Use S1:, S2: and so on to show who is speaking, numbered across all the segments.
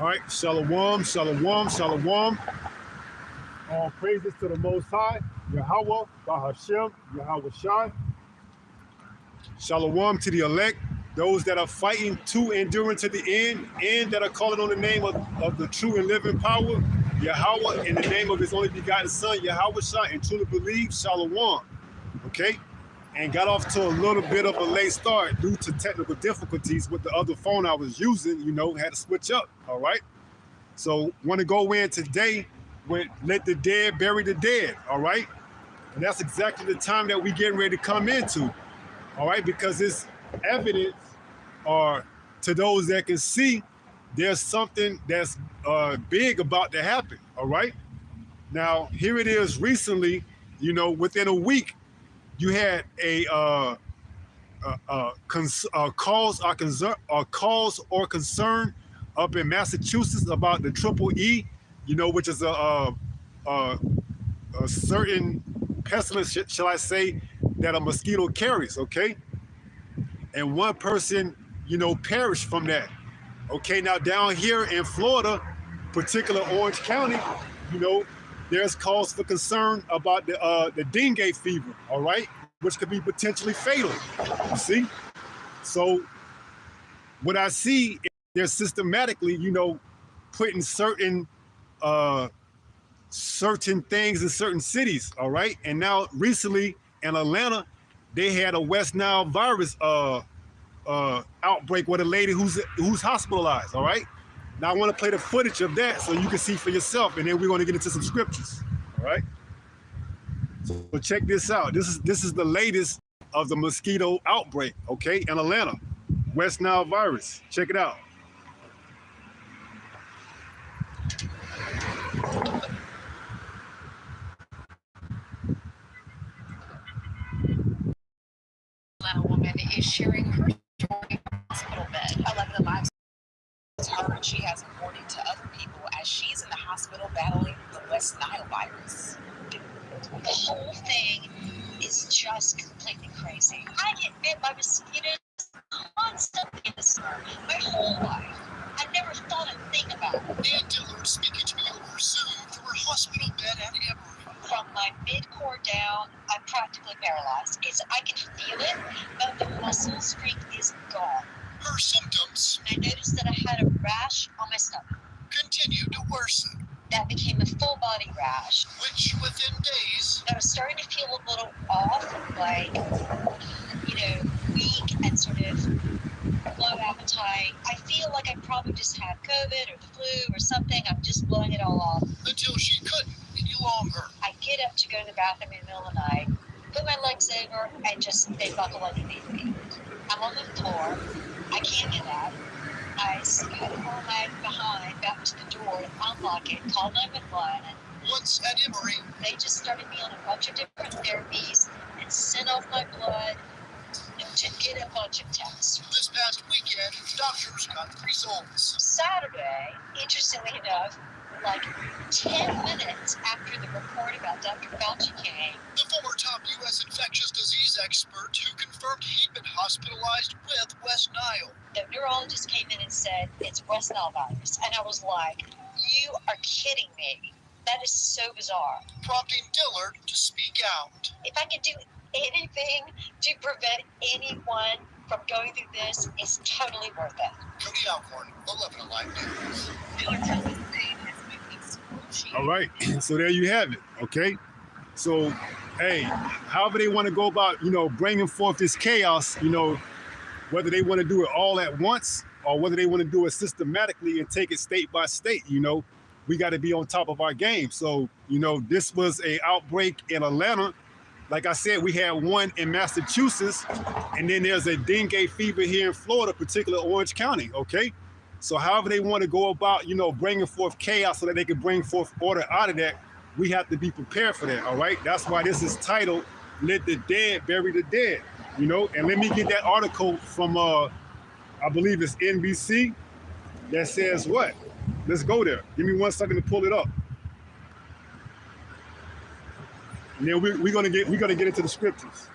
S1: All right, shalom, shalom, shalom. All praises to the Most High, Yahweh, Bahashem, Yahweh Shai. Shalom to the elect, those that are fighting to endure to the end, and that are calling on the name of the true and living power, Yahweh, in the name of his only begotten Son, Yahweh Shai, and truly believe, shalom. Okay? And got off to a little bit of a late start due to technical difficulties with the other phone I was using, had to switch up, all right? So want to go in today with let the dead bury the dead, all right? And that's exactly the time that we getting ready to come into, all right? Because it's evidence, or to those that can see, there's something that's big about to happen, all right? Now, here it is recently, within a week, you had a cause or concern up in Massachusetts about the triple E, which is a certain pestilence, shall I say, that a mosquito carries, okay? And one person, perished from that. Okay, now down here in Florida, particular Orange County, you know, there's cause for concern about the dengue fever, all right, which could be potentially fatal. You see? So what I see is they're systematically, putting certain things in certain cities, all right? And now recently in Atlanta, they had a West Nile virus outbreak with a lady who's hospitalized, all right? Now I want to play the footage of that so you can see for yourself, and then we're going to get into some scriptures, all right? So check this out. This is the latest of the mosquito outbreak, okay, in Atlanta, West Nile virus. Check it out.
S2: Atlanta woman is sharing her story from a hospital bed. 11 lives her, and she has a warning to other people as she's in the hospital battling the West Nile virus. The whole thing is just completely crazy. I get bit by mosquitoes constantly in the summer, my whole life. I never thought a thing about it.
S3: Ann Dillard speaking to me over Zoom from her hospital bed at Emory.
S2: From my mid-core down, I'm practically paralyzed. I can feel it, but the muscle strength is gone.
S3: Her symptoms
S2: I noticed that I had a rash on my stomach.
S3: continued to worsen,
S2: That became a full body rash.
S3: which within days
S2: I was starting to feel a little off, like, weak and sort of low appetite. I feel like I probably just had COVID or the flu or something. I'm just blowing it all off.
S3: until she couldn't any longer.
S2: I get up to go to the bathroom in the middle of the night, put my legs over, and they buckle underneath me. I'm on the floor. I can't get out. I scoot all my behind back to the door to unlock it, call 911, and
S3: Once at Emory,
S2: they just started me on a bunch of different therapies and sent off my blood to get a bunch of tests.
S3: this past weekend, doctors got results.
S2: Saturday, interestingly enough, like 10 minutes after the report about Dr. Fauci came,
S3: The former top U.S. infectious disease expert who confirmed he'd been hospitalized with West Nile.
S2: the neurologist came in and said, it's West Nile virus. And I was like, you are kidding me. That is so bizarre.
S3: Prompting Dillard to speak out.
S2: If I could do anything to prevent anyone from going through this, it's totally worth it.
S3: Cody Alcorn, 11 Alive News.
S2: Dillard tells us Dave has moved excruciating.
S1: All right, so there you have it, okay? So, hey, however they want to go about, bringing forth this chaos, whether they want to do it all at once or whether they want to do it systematically and take it state by state, we got to be on top of our game. So, this was a outbreak in Atlanta. Like I said, we had one in Massachusetts, and then there's a dengue fever here in Florida, particularly Orange County, okay? So however they want to go about, bringing forth chaos so that they can bring forth order out of that, we have to be prepared for that, all right? That's why this is titled, Let the Dead Bury the Dead, And let me get that article from, I believe it's NBC, that says what? Let's go there. Give me 1 second to pull it up. And then we're gonna get into the scriptures.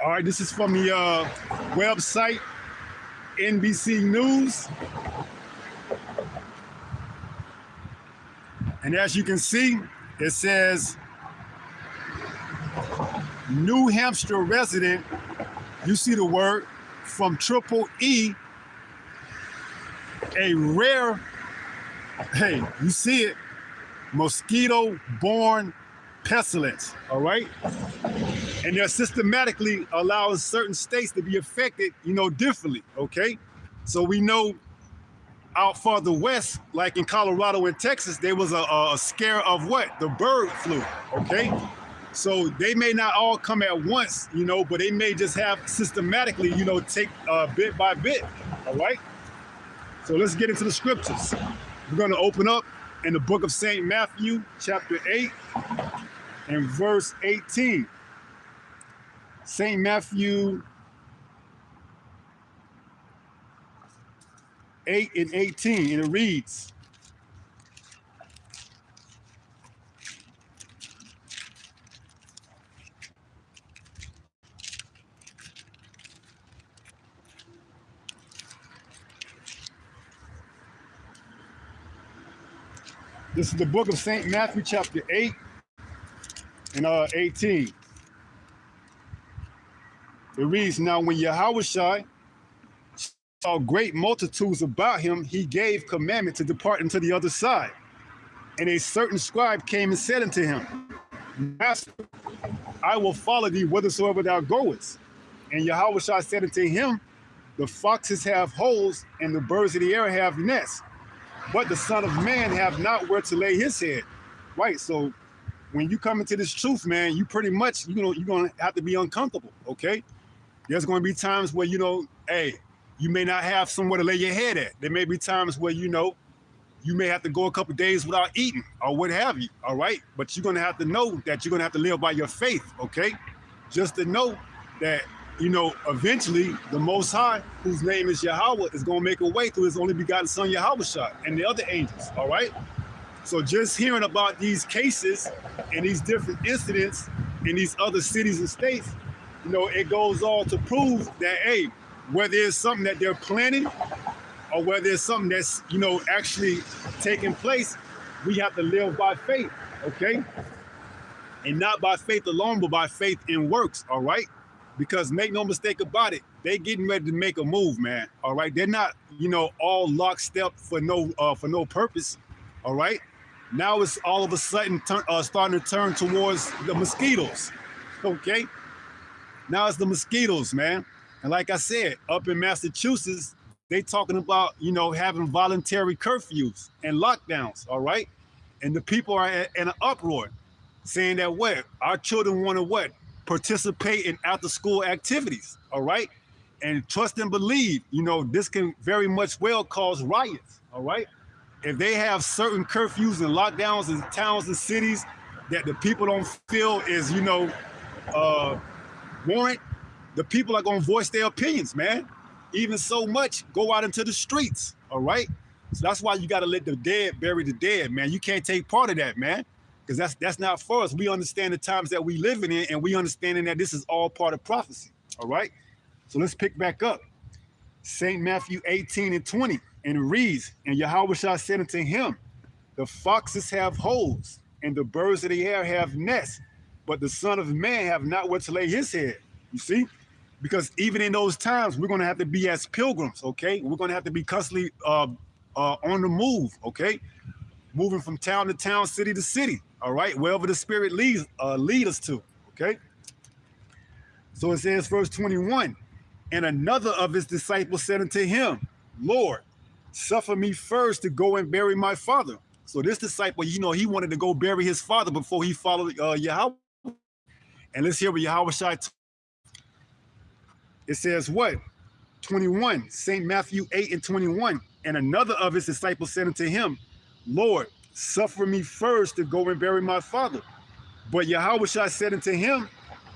S1: All right, this is from the website NBC News. And as you can see, it says, New Hampshire resident, you see the word, from Triple E, a rare, hey, you see it, mosquito-borne pestilence, all right? And they're systematically allowing certain states to be affected, differently, okay? So we know out farther west, like in Colorado and Texas, there was a scare of what? The bird flu, okay? So they may not all come at once, but they may just have systematically, take bit by bit, all right? So let's get into the scriptures. We're going to open up in the book of St. Matthew, chapter 8, and verse 18. St. Matthew 8 and 18, and it reads, this is the book of St. Matthew, chapter 8 and 18. It reads, now when Yahushua saw great multitudes about him, he gave commandment to depart into the other side. And a certain scribe came and said unto him, Master, I will follow thee whithersoever thou goest. And Yahushua said unto him, the foxes have holes, and the birds of the air have nests, but the Son of Man have not where to lay his head. Right, so when you come into this truth, man, you pretty much, you're going to have to be uncomfortable, okay? There's going to be times where, hey, you may not have somewhere to lay your head at. There may be times where, you may have to go a couple days without eating or what have you, all right? But you're going to have to know that you're going to have to live by your faith, okay? Just to know that, eventually the Most High, whose name is Yahweh, is going to make a way through his only begotten Son, Yahushua, and the other angels, all right? So just hearing about these cases and these different incidents in these other cities and states, it goes on to prove that, hey, whether it's something that they're planning or whether it's something that's, actually taking place, we have to live by faith, okay? And not by faith alone, but by faith in works, all right? Because make no mistake about it, they getting ready to make a move, man, all right? They're not, all lockstep for no purpose, all right? Now it's all of a sudden starting to turn towards the mosquitoes, okay? Now it's the mosquitoes, man. And like I said, up in Massachusetts, they talking about, having voluntary curfews and lockdowns, all right? And the people are in an uproar saying that what? Our children want to what? Participate in after-school activities, all right? And trust and believe, this can very much well cause riots, all right? If they have certain curfews and lockdowns in towns and cities that the people don't feel is, warrant, the people are going to voice their opinions, man. Even so much, go out into the streets, all right? So that's why you got to let the dead bury the dead, man. You can't take part of that, man, because that's not for us. We understand the times that we living in, and we understanding that this is all part of prophecy, all right? So let's pick back up. St. Matthew 18 and 20, and it reads, and Yahushua said unto him, the foxes have holes, and the birds of the air have nests, but the Son of Man have not where to lay his head. You see? Because even in those times, we're going to have to be as pilgrims, okay? We're going to have to be constantly on the move, okay? Moving from town to town, city to city, all right? Wherever the Spirit lead us to, okay? So it says, verse 21, and another of his disciples said unto him, Lord, suffer me first to go and bury my father. So this disciple, he wanted to go bury his father before he followed Yahweh. And let's hear what Yahweh said. It says what? 21, St. Matthew 8 and 21. And another of his disciples said unto him, Lord, suffer me first to go and bury my father. But Yahushua said unto him,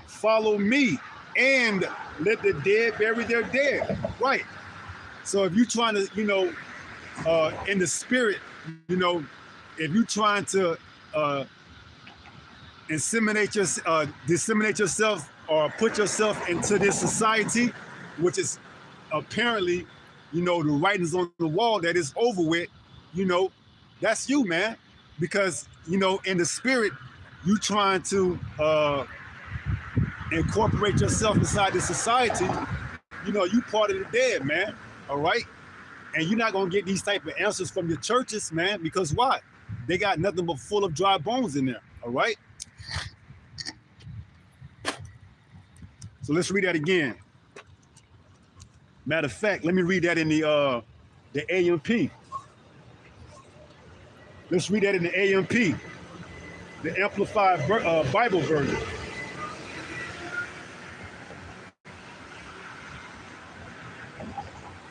S1: follow me and let the dead bury their dead. Right. So if you're trying to, in the spirit, if you're trying to disseminate yourself or put yourself into this society, which is apparently, the writings on the wall that is over with, that's you, man. Because, in the spirit, you trying to incorporate yourself inside this society, you part of the dead, man. All right? And you're not going to get these type of answers from your churches, man, because why? They got nothing but full of dry bones in there. All right? So let's read that again. Matter of fact, let me read that in the AMP. Let's read that in the AMP, the Amplified Bible version.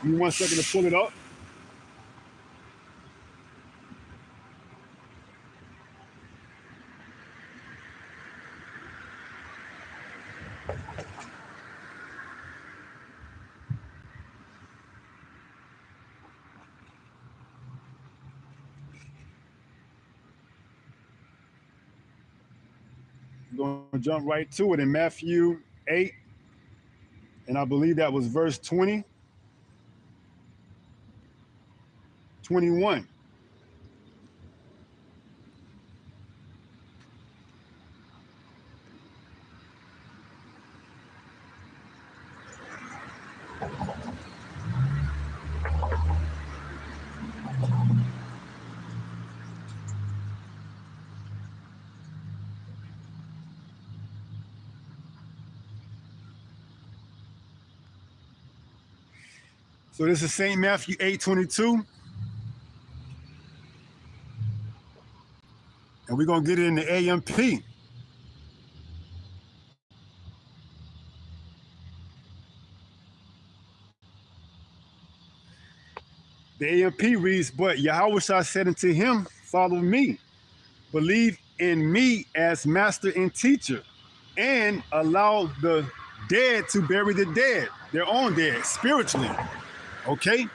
S1: Give me 1 second to pull it up. I'm going to jump right to it in Matthew 8, and I believe that was verse 20, 21. So this is St. Matthew 8:22. And we're going to get it in the AMP. The AMP reads, but Yahushua said unto him, follow me, believe in me as master and teacher, and allow the dead to bury the dead, their own dead, spiritually. Okay?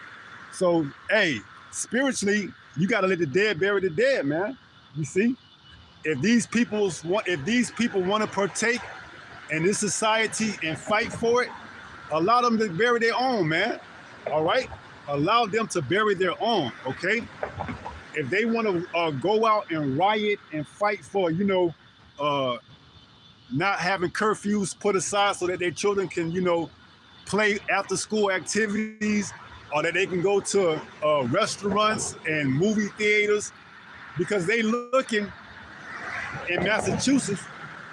S1: So, hey, spiritually, you got to let the dead bury the dead, man. You see? If these people want to partake in this society and fight for it, allow them to bury their own, man. All right? Allow them to bury their own, okay? If they want to go out and riot and fight for, not having curfews put aside so that their children can, play after school activities, or that they can go to restaurants and movie theaters, because they looking in Massachusetts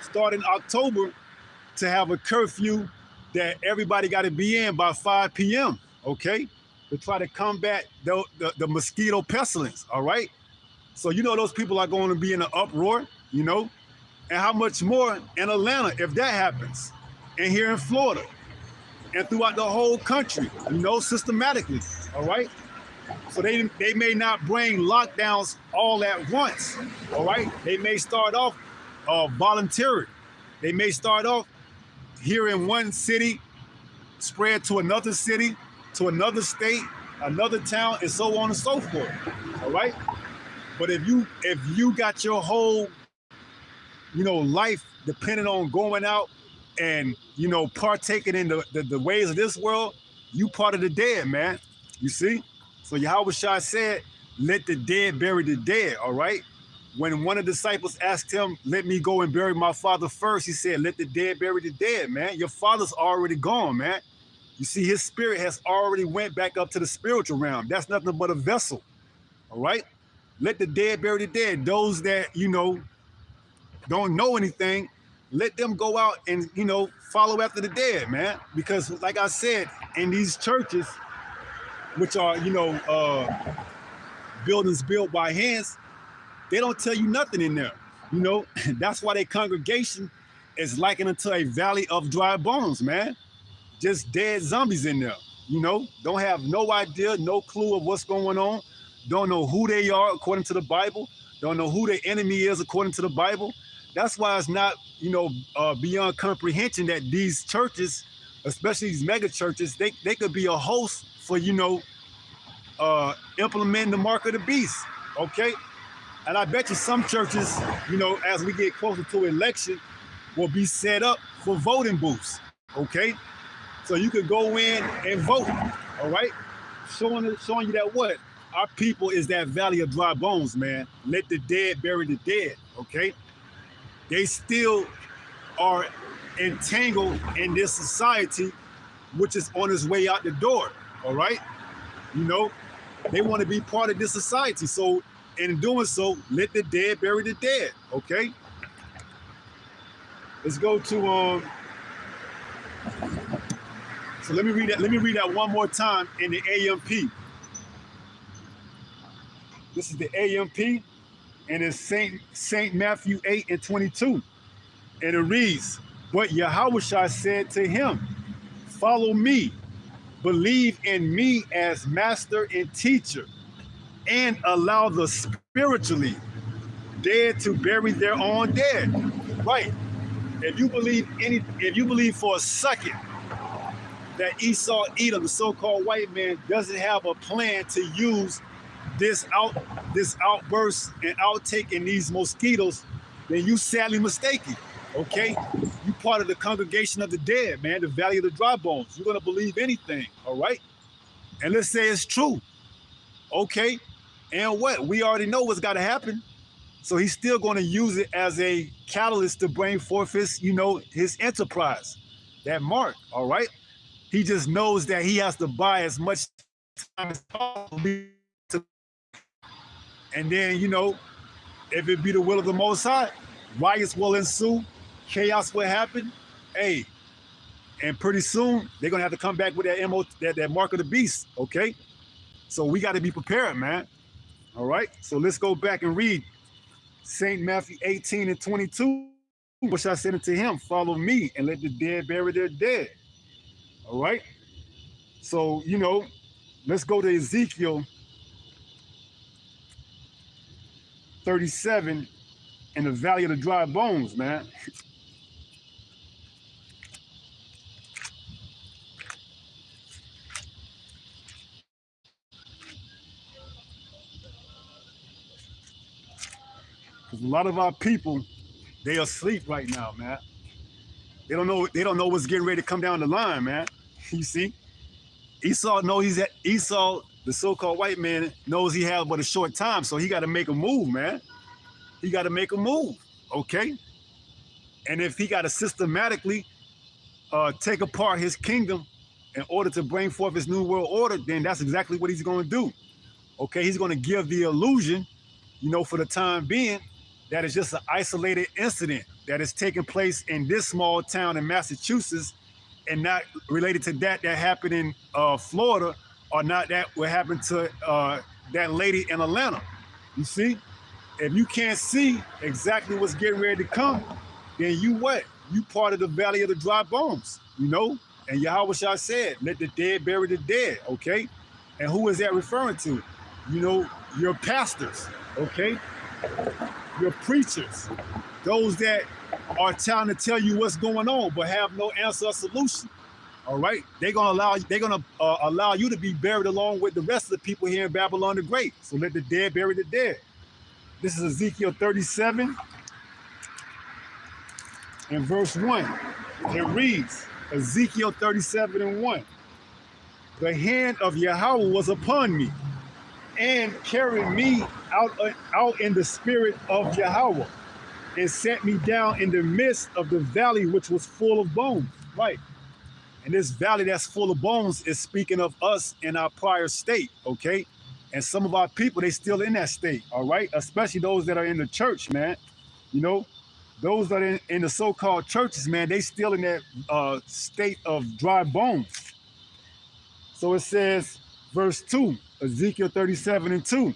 S1: starting October to have a curfew that everybody got to be in by 5 p.m., okay? To try to combat the mosquito pestilence, all right? So those people are going to be in an uproar, and how much more in Atlanta if that happens, and here in Florida, and throughout the whole country, systematically, all right? So they may not bring lockdowns all at once, all right? They may start off voluntary. They may start off here in one city, spread to another city, to another state, another town, and so on and so forth, all right? But if you got your whole, life dependent on going out and, partaking in the ways of this world, you part of the dead, man. You see? So Yahushua said, let the dead bury the dead, all right? When one of the disciples asked him, let me go and bury my father first, he said, let the dead bury the dead, man. Your father's already gone, man. You see, his spirit has already went back up to the spiritual realm. That's nothing but a vessel, all right? Let the dead bury the dead. Those that, don't know anything, let them go out and, follow after the dead, man. Because like I said, in these churches, which are, buildings built by hands, they don't tell you nothing in there, That's why their congregation is likened unto a valley of dry bones, man. Just dead zombies in there, Don't have no idea, no clue of what's going on. Don't know who they are according to the Bible. Don't know who their enemy is according to the Bible. That's why it's not, beyond comprehension that these churches, especially these mega churches, they could be a host for, implementing the mark of the beast, okay? And I bet you some churches, as we get closer to election, will be set up for voting booths, okay? So you could go in and vote, all right? Showing you that what? Our people is that valley of dry bones, man. Let the dead bury the dead, okay? They still are entangled in this society, which is on its way out the door, all right? You know, they want to be part of this society. So in doing so, let the dead bury the dead, okay? Let's go to, so let me read that one more time in the AMP. This is the AMP, and it's Saint Matthew 8:22. And it reads, but Yahushua said to him, follow me, believe in me as master and teacher, and allow the spiritually dead to bury their own dead. Right. If you believe for a second that Esau Edom, the so-called white man, doesn't have a plan to use this outburst and outtake in these mosquitoes, then you sadly mistaken. Okay? You part of the congregation of the dead, man, the valley of the dry bones. You're gonna believe anything, all right? And let's say it's true. Okay, and what? We already know what's gotta happen. So he's still gonna use it as a catalyst to bring forth his, his enterprise, that mark, all right? He just knows that he has to buy as much time as possible. And then, if it be the will of the Most High, riots will ensue, chaos will happen. Hey, and pretty soon they're gonna have to come back with that mark of the beast. Okay, so we got to be prepared, man. All right, so let's go back and read Saint Matthew 18:22. Which I said unto him, follow me and let the dead bury their dead. All right, so let's go to Ezekiel 37 in the valley of the dry bones, man. Because a lot of our people, they are asleep right now, man. They don't know what's getting ready to come down the line, man. You see? Esau, the so-called white man, knows he has but a short time, so he got to make a move, man. He got to make a move, okay? And if he got to systematically take apart his kingdom in order to bring forth his new world order, then that's exactly what he's going to do, okay? He's going to give the illusion, for the time being, that it's just an isolated incident that is taking place in this small town in Massachusetts and not related to that happened in Florida, or not that what happened to that lady in Atlanta. You see? If you can't see exactly what's getting ready to come, then you what? You part of the valley of the dry bones, And Yahushua said, let the dead bury the dead, okay? And who is that referring to? Your pastors, okay? Your preachers, those that are trying to tell you what's going on but have no answer or solution. All right, they're gonna allow you to be buried along with the rest of the people here in Babylon the Great. So let the dead bury the dead. This is Ezekiel 37 and verse 1. It reads, Ezekiel 37:1. The hand of Yahweh was upon me and carried me out in the spirit of Yahweh and set me down in the midst of the valley which was full of bones. Right. And this valley that's full of bones is speaking of us in our prior state, okay? And some of our people, they still in that state, all right? Especially those that are in the church, man. Those that are in the so-called churches, man, they still in that state of dry bones. So it says, verse 2, Ezekiel 37:2,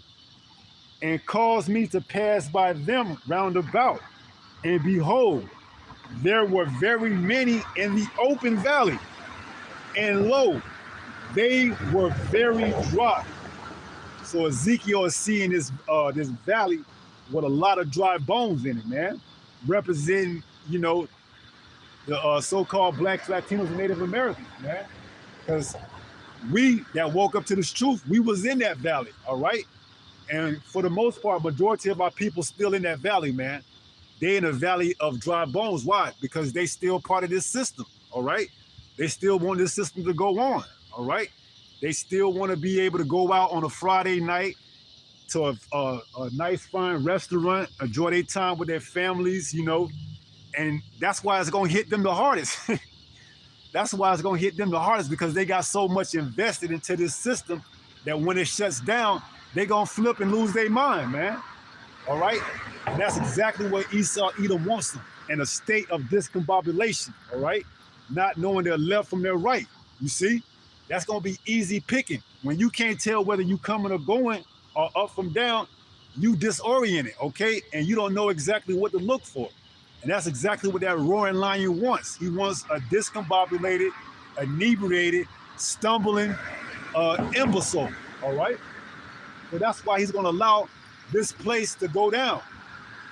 S1: and caused me to pass by them round about, and behold, there were very many in the open valley, and lo, they were very dry. So Ezekiel is seeing this valley with a lot of dry bones in it, man, representing, the so-called blacks, Latinos, and Native Americans, man. Because we that woke up to this truth, we was in that valley, all right? And for the most part, majority of our people still in that valley, man. they in a valley of dry bones. Why? Because they still part of this system. All right. They still want this system to go on. All right. They still want to be able to go out on a Friday night to a nice, fine restaurant, enjoy their time with their families, you know, and that's why it's going to hit them the hardest. That's why it's going to hit them the hardest, because they got so much invested into this system that when it shuts down, they're going to flip and lose their mind, man. All right? And that's exactly what Esau Edom wants them, in a state of discombobulation, all right? Not knowing their left from their right, you see? That's going to be easy picking. When you can't tell whether you coming or going or up from down, you disoriented, okay? And you don't know exactly what to look for. And that's exactly what that roaring lion wants. He wants a discombobulated, inebriated, stumbling imbecile, all right? So that's why he's going to allow this place to go down,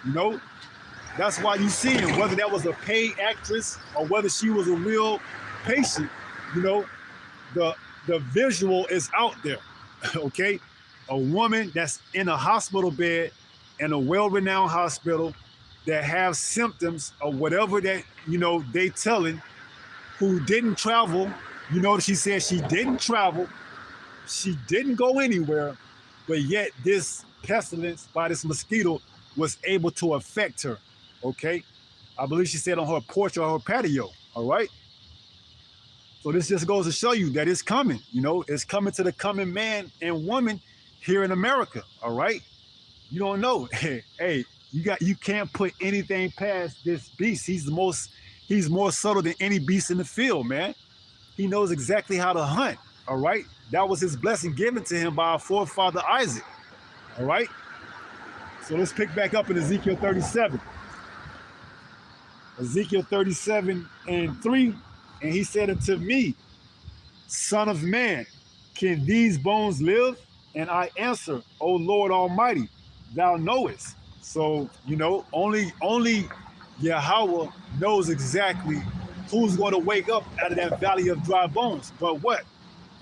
S1: you know? That's why you see him, whether that was a paid actress or whether she was a real patient, you know, the visual is out there, okay? A woman that's in a hospital bed in a well-renowned hospital that have symptoms of whatever that, you know, they telling, who didn't travel. You know, she said she didn't travel, she didn't go anywhere, but yet this pestilence by this mosquito was able to affect her, okay? I believe she said on her porch or her patio, all right? So this just goes to show you that it's coming, you know, it's coming to the coming man and woman here in America, all right? You don't know. Hey, you can't put anything past this beast. He's more subtle than any beast in the field, man. He knows exactly how to hunt, all right? That was his blessing given to him by our forefather Isaac, all right? So let's pick back up in Ezekiel 37. Ezekiel 37:3, and he said unto me, Son of man, can these bones live? And I answer, O Lord Almighty, thou knowest. So, you know, only Yahweh knows exactly who's going to wake up out of that valley of dry bones. But what?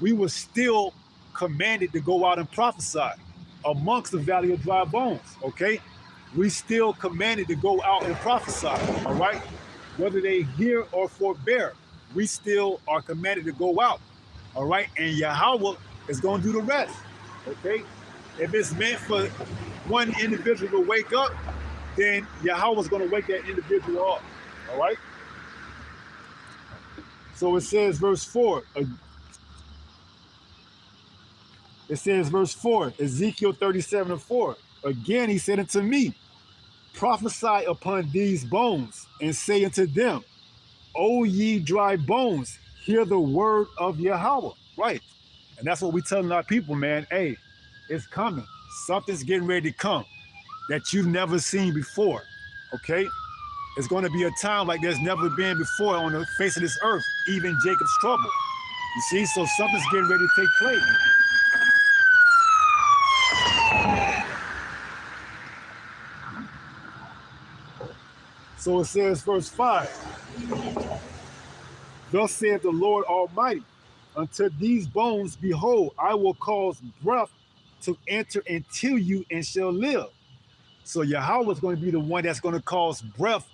S1: We were still commanded to go out and prophesy amongst the valley of dry bones, okay? We still commanded to go out and prophesy, all right? Whether they hear or forbear, we still are commanded to go out, all right? And Yahweh is going to do the rest, okay? If it's meant for one individual to wake up, then Yahweh's going to wake that individual up, all right? So it says, verse 4, Ezekiel 37:4. Again, he said unto me, prophesy upon these bones, and say unto them, O ye dry bones, hear the word of Yahweh. Right. And that's what we telling our people, man. Hey, it's coming. Something's getting ready to come that you've never seen before. Okay? It's going to be a time like there's never been before on the face of this earth, even Jacob's trouble. You see? So something's getting ready to take place. So it says, verse 5, thus saith the Lord Almighty, unto these bones, behold, I will cause breath to enter into you and shall live. So Yahweh is going to be the one that's going to cause breath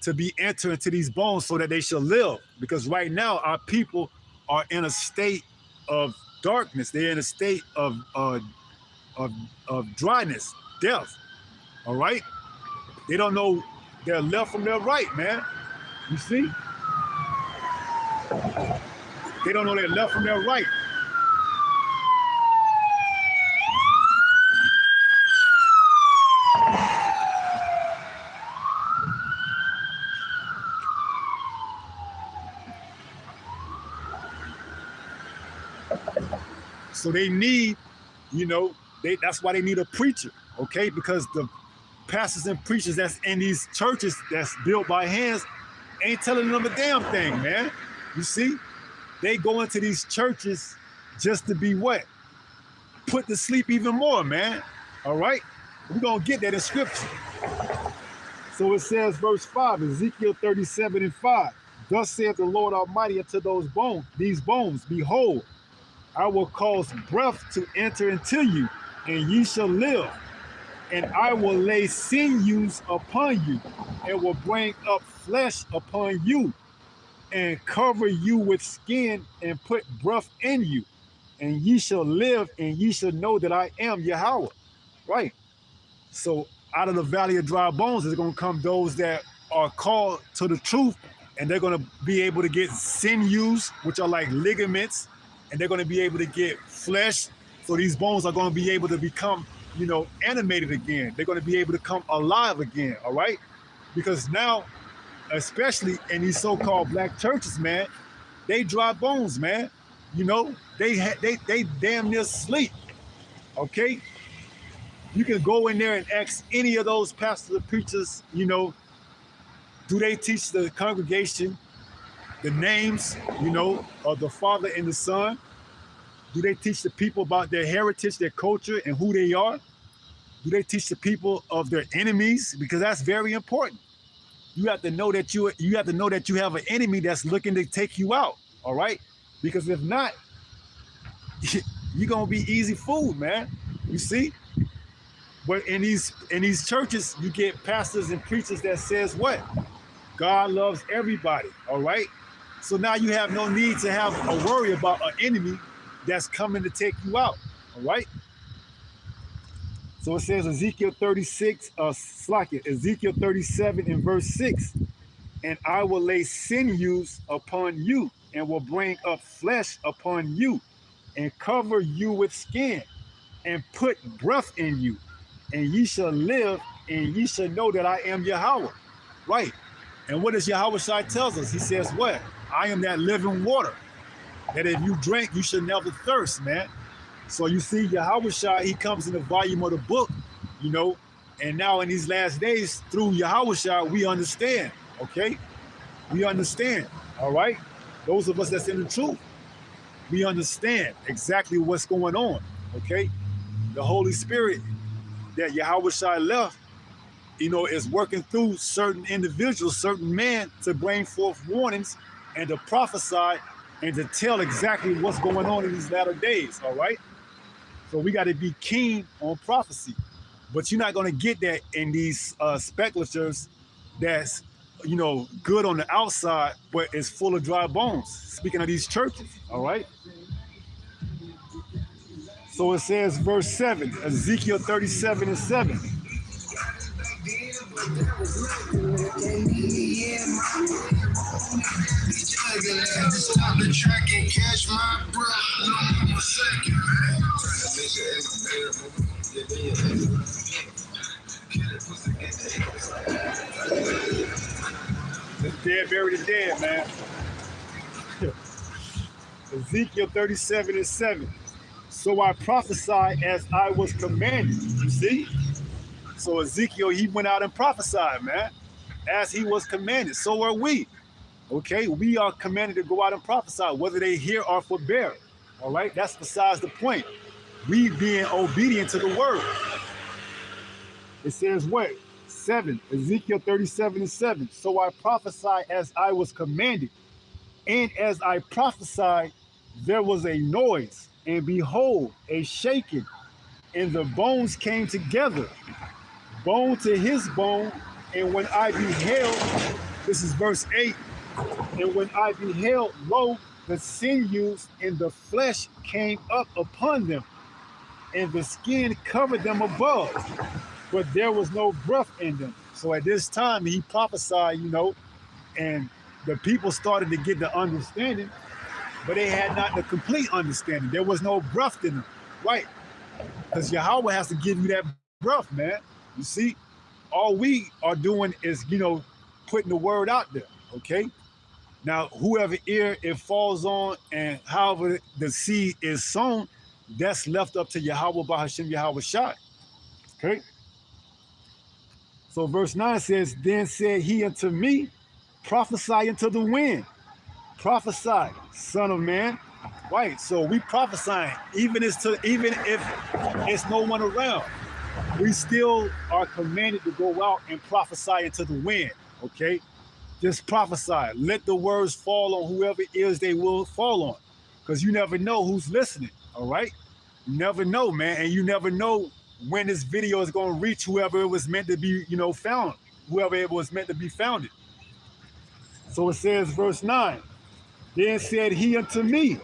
S1: to be entered into these bones so that they shall live. Because right now, our people are in a state of darkness. They're in a state of dryness, death, all right? They don't know their left from their right, man. You see? They don't know their left from their right. So they need, you know, that's why they need a preacher, okay? Because the pastors and preachers that's in these churches that's built by hands ain't telling them a damn thing, man. You see? They go into these churches just to be what? Put to sleep even more, man. All right? We're going to get that in scripture. So it says, verse 5, Ezekiel 37:5, thus saith the Lord Almighty unto these bones, behold, I will cause breath to enter into you, and ye shall live. and I will lay sinews upon you, and will bring up flesh upon you, and cover you with skin, and put breath in you, and ye shall live, and ye shall know that I am Yahweh. Right. So out of the valley of dry bones is going to come those that are called to the truth, and they're going to be able to get sinews, which are like ligaments, and they're going to be able to get flesh. So these bones are going to be able to become, animated again. They're going to be able to come alive again. All right. Because now, especially in these so-called black churches, man, they dry bones, man. They damn near sleep. Okay. You can go in there and ask any of those pastors or preachers, do they teach the congregation the names, of the Father and the Son? Do they teach the people about their heritage, their culture, and who they are? Do they teach the people of their enemies? Because that's very important. You have to know that you have an enemy that's looking to take you out. All right? Because if not, you're gonna be easy food, man. You see? But in these churches, you get pastors and preachers that says what? God loves everybody, all right? So now you have no need to have a worry about an enemy that's coming to take you out, all right? So it says Ezekiel 37 and verse 6, and I will lay sinews upon you, and will bring up flesh upon you, and cover you with skin, and put breath in you, and ye shall live, and ye shall know that I am Yahweh. Right. And what does Yahweh Shai tells us? He says what? I am that living water, that if you drink, you shall never thirst, man. So you see, Yahweh Shai, he comes in the volume of the book, and now in these last days, through Yahweh Shai, we understand, okay? We understand, all right? Those of us that's in the truth, we understand exactly what's going on, okay? The Holy Spirit that Yahweh Shai left, is working through certain individuals, certain men, to bring forth warnings and to prophesy and to tell exactly what's going on in these latter days, all right? So we got to be keen on prophecy. But you're not going to get that in these speculators that's, good on the outside, but it's full of dry bones. Speaking of these churches, all right? So it says, verse 7, Ezekiel 37 and 7.
S3: Stop the track and catch my breath. No second.
S1: The dead bury the dead, man. Ezekiel 37 and 7. So I prophesied as I was commanded. You see? So Ezekiel, he went out and prophesied, man, as he was commanded. So are we. Okay, we are commanded to go out and prophesy, whether they hear or forbear. All right, that's besides the point. We being obedient to the word. It says what? 7, Ezekiel 37 and 7. So I prophesied as I was commanded. And as I prophesied, there was a noise, and behold, a shaking, and the bones came together, bone to his bone. And when I beheld, this is verse 8, and when I beheld, lo, the sinews and the flesh came up upon them, and the skin covered them above, but there was no breath in them. So at this time, he prophesied, and the people started to get the understanding, but they had not the complete understanding. There was no breath in them, right? Because Yahweh has to give you that breath, man. You see, all we are doing is, putting the word out there, okay? Now, whoever ear it falls on and however the seed is sown, that's left up to Yahweh Bahashem Yahweh Shai, okay? So verse 9 says, then said he unto me, prophesy into the wind. Prophesy, son of man. Right, so we prophesying, even if it's no one around. We still are commanded to go out and prophesy into the wind, okay? Just prophesy. Let the words fall on whoever ears they will fall on, because you never know who's listening, all right? You never know, man, and you never know when this video is going to reach whoever it was meant to be, found, whoever it was meant to be founded. So it says, verse 9, then said he unto me,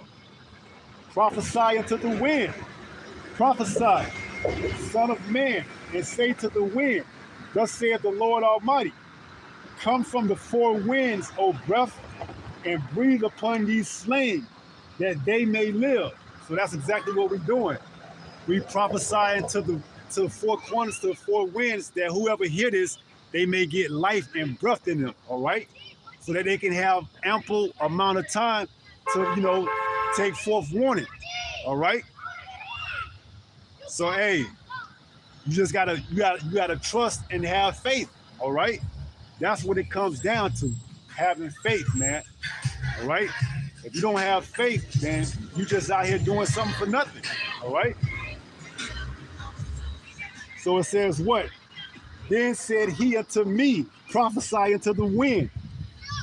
S1: prophesy unto the wind, prophesy, son of man, and say to the wind, thus saith the Lord Almighty, come from the four winds, O breath, and breathe upon these slain, that they may live. So that's exactly what we're doing. We prophesy to the four corners, to the four winds, that whoever hear this, they may get life and breath in them, all right? So that they can have ample amount of time to, take forth warning, all right? So, hey, you gotta trust and have faith, all right? That's what it comes down to, having faith, man, all right? If you don't have faith, then you just out here doing something for nothing, all right? So it says what? Then said he unto me, prophesy unto the wind,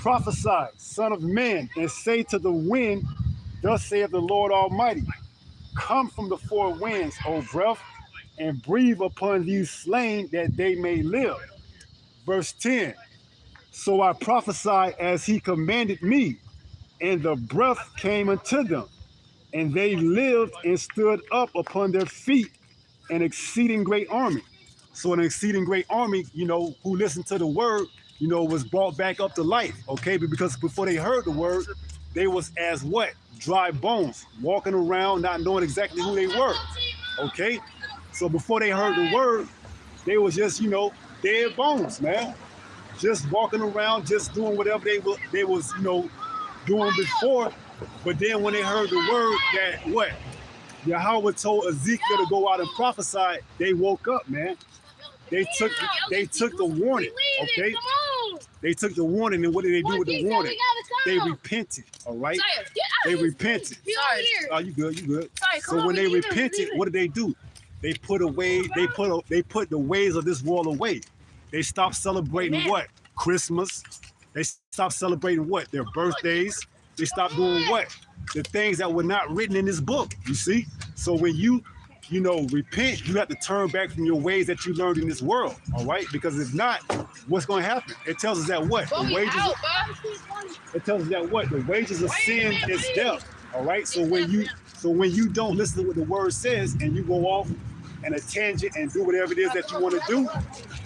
S1: prophesy, son of man, and say to the wind, thus saith the Lord Almighty, come from the four winds, O breath, and breathe upon these slain, that they may live. Verse 10, so I prophesied as he commanded me, and the breath came unto them, and they lived and stood up upon their feet, an exceeding great army. So an exceeding great army, who listened to the word, was brought back up to life, okay? But because before they heard the word, they was as what? Dry bones, walking around, not knowing exactly who they were, okay? So before they heard the word, they was just, dead bones, man. Just walking around, just doing whatever they was doing before. But then when they heard the word that what? Yahweh told Ezekiel to go out and prophesy, they woke up, man. They took the warning, okay? They took the warning, and what did they do with the warning? They repented, all right? They repented. Oh, you good. So when they repented, what did they do? They put the ways of this world away. They stopped celebrating what? Christmas. They stopped celebrating what? Their birthdays. They stopped doing what? The things that were not written in this book, you see? So when you repent, you have to turn back from your ways that you learned in this world, all right? Because if not, what's going to happen? It tells us that what? The wages of sin is death, all right? So when you don't listen to what the word says and you go off in a tangent and do whatever it is that you want to do,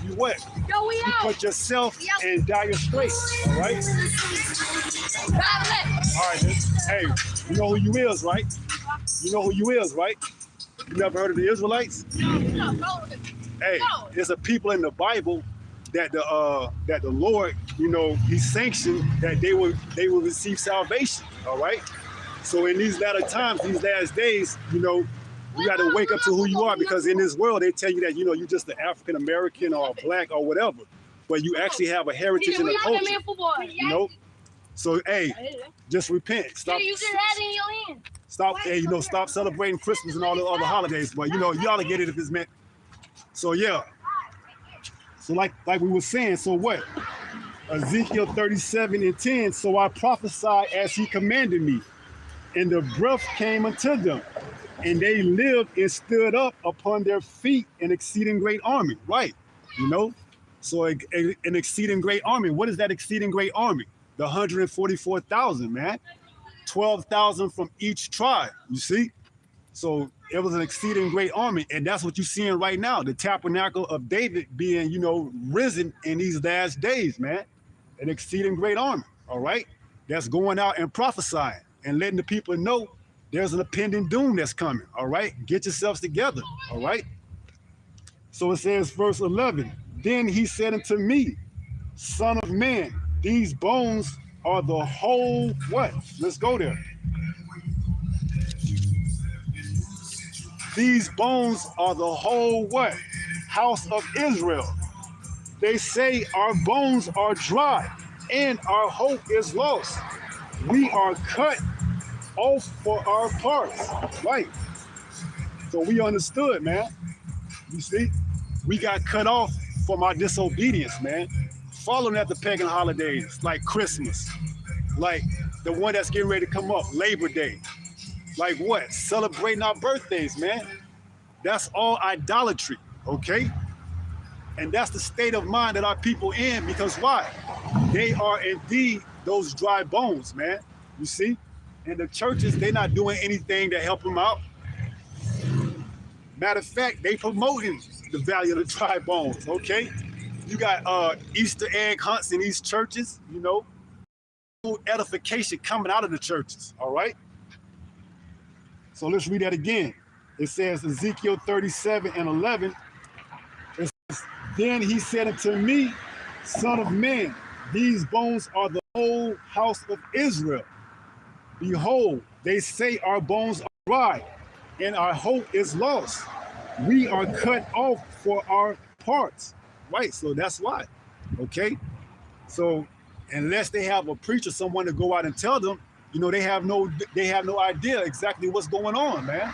S1: you what? You put yourself in dire straits, all right? All right, hey, you know who you is, right? You know who you is, right? You never heard of the Israelites? Hey, there's a people in the Bible that the Lord, he sanctioned that they will receive salvation, all right? So in these latter times, these last days, you got to wake up to who you are, because in this world, they tell you that, you're just an African American or black or whatever, but you actually have a heritage and a culture, So, hey, just repent. Stop. Stop celebrating Christmas and all the other holidays, but, you ought to get it if it's meant. So, yeah. So, like we were saying, so what? Ezekiel 37:10, so I prophesied as he commanded me, and the breath came unto them, and they lived and stood up upon their feet, an exceeding great army, right? So an exceeding great army. What is that exceeding great army? The 144,000, man. 12,000 from each tribe, you see? So it was an exceeding great army, and that's what you're seeing right now, the tabernacle of David being, risen in these last days, man. An exceeding great army, all right? That's going out and prophesying and letting the people know there's an impending doom that's coming, all right? Get yourselves together, all right? So it says, verse 11, then he said unto me, son of man, these bones are the whole what? Let's go there. These bones are the whole what? House of Israel. They say our bones are dry and our hope is lost. We are cut off for our parts. Right. So we understood, man. You see, we got cut off from our disobedience, man. Following after pagan holidays like Christmas, like the one that's getting ready to come up, Labor Day. Like what? Celebrating our birthdays, man. That's all idolatry, okay? And that's the state of mind that our people in, because why? They are indeed those dry bones, man. You see? And the churches, they're not doing anything to help them out. Matter of fact, they promoting the value of the dry bones, okay? You got Easter egg hunts in these churches, you know, edification coming out of the churches, all right? So let's read that again. It says Ezekiel 37:11, it says, then he said unto me, son of man, these bones are the whole house of Israel. Behold, they say our bones are dry, and our hope is lost. We are cut off for our parts. Right, so that's why. Okay, so unless they have a preacher, someone to go out and tell them, you know, they have no idea exactly what's going on, man.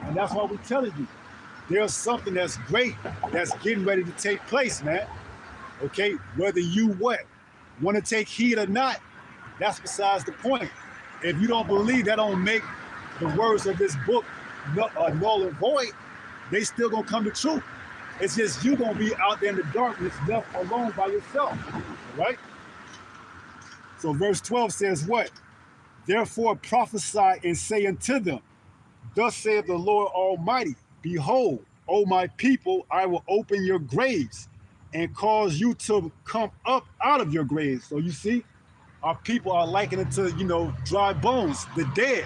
S1: And that's why we're telling you, there's something that's great that's getting ready to take place, man. Okay, whether you want to take heed or not, that's besides the point. If you don't believe, that don't make the words of this book null and void. They still gonna come to truth. It's just you gonna be out there in the darkness, left alone by yourself, right? So verse 12 says what? Therefore prophesy and say unto them, thus saith the Lord Almighty, behold, O my people, I will open your graves and cause you to come up out of your graves. So you see, our people are likened it to, you know, dry bones, the dead,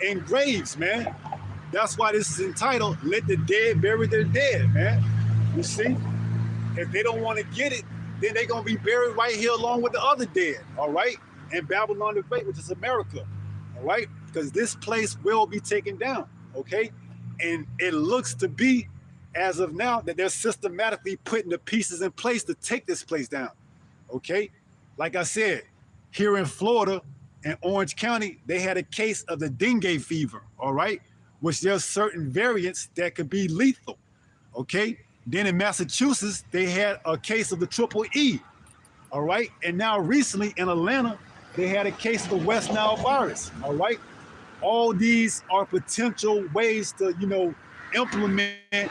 S1: and graves, man. That's why this is entitled, Let the Dead Bury Their Dead, man. You see? If they don't want to get it, then they're going to be buried right here along with the other dead, all right? And Babylon the Great, which is America, all right? Because this place will be taken down, okay? And it looks to be, as of now, that they're systematically putting the pieces in place to take this place down, okay? Like I said, here in Florida and Orange County, they had a case of the dengue fever, all right? Which there's certain variants that could be lethal, okay? Then in Massachusetts, they had a case of the triple E, all right? And now recently in Atlanta, they had a case of the West Nile virus, all right? All these are potential ways to, you know, implement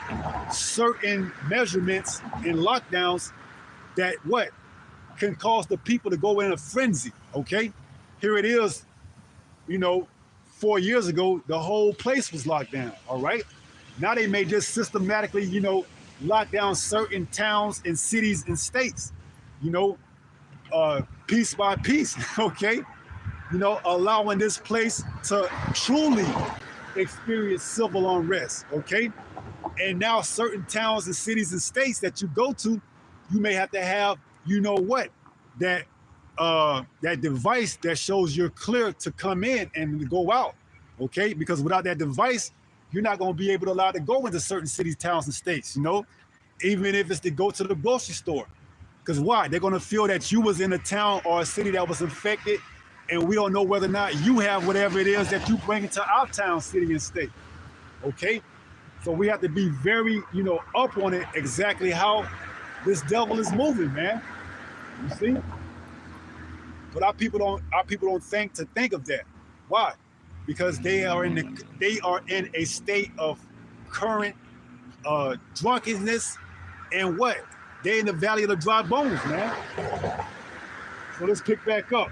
S1: certain measurements and lockdowns that can cause the people to go in a frenzy, okay? Here it is, you know, 4 years ago, the whole place was locked down, all right? Now they may just systematically, you know, lock down certain towns and cities and states, you know, piece by piece, okay? You know, allowing this place to truly experience civil unrest, okay? And now certain towns and cities and states that you go to, you may have to have, you know what, that device that shows you're clear to come in and to go out, okay? Because without that device, you're not going to be able to allow to go into certain cities, towns, and states, you know? Even if it's to go to the grocery store. Because why? They're going to feel that you was in a town or a city that was infected, and we don't know whether or not you have whatever it is that you bring into our town, city, and state, okay? So we have to be very, you know, up on it exactly how this devil is moving, man. You see? But our people don't think of that. Why? Because they are in a state of current drunkenness, and what? They're in the valley of the dry bones, man. So let's pick back up.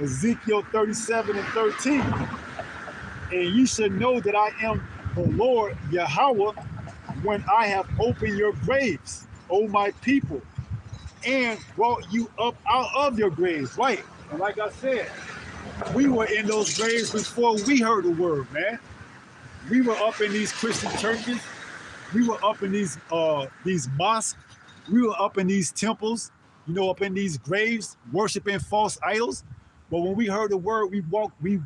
S1: Ezekiel 37:13. And ye should know that I am the Lord Yahweh when I have opened your graves, O my people, and brought you up out of your graves, right? And like I said, we were in those graves before we heard the word, man. We were up in these Christian churches. We were up in these mosques. We were up in these temples, you know, up in these graves, worshiping false idols. But when we heard the word, we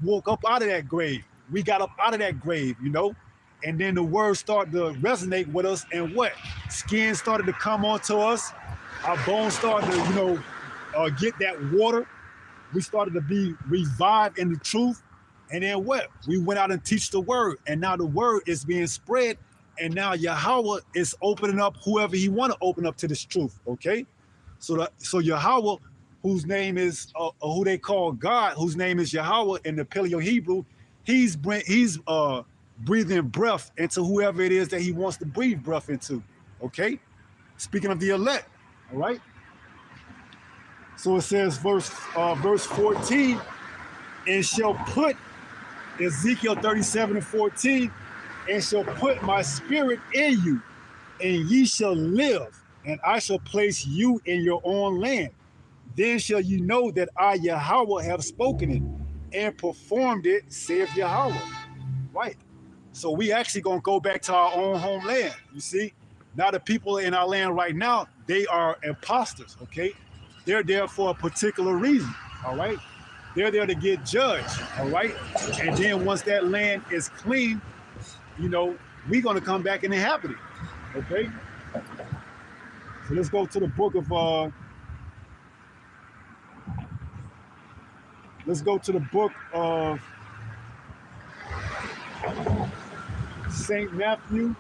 S1: woke up out of that grave. We got up out of that grave, you know, and then the word started to resonate with us, and what? Skin started to come onto us. Our bones started to, you know, get that water. We started to be revived in the truth. And then what? We went out and teach the word, and now the word is being spread, and now Yahweh is opening up whoever he want to open up to this truth, okay? So Yahweh, whose name is, who they call God, whose name is Yahweh in the Paleo Hebrew, he's breathing breath into whoever it is that he wants to breathe breath into. Okay? Speaking of the elect, all right? So it says, verse 14, and shall put, Ezekiel 37:14, and shall put my spirit in you, and ye shall live, and I shall place you in your own land. Then shall you know that I, Yahweh, have spoken it and performed it, saith Yahweh. Right. So we actually gonna go back to our own homeland. You see, now the people in our land right now, they are imposters. Okay, they're there for a particular reason. All right, they're there to get judged. All right, and then once that land is clean, you know, we're gonna come back and inhabit it. Okay. So let's go to the book of St. Matthew.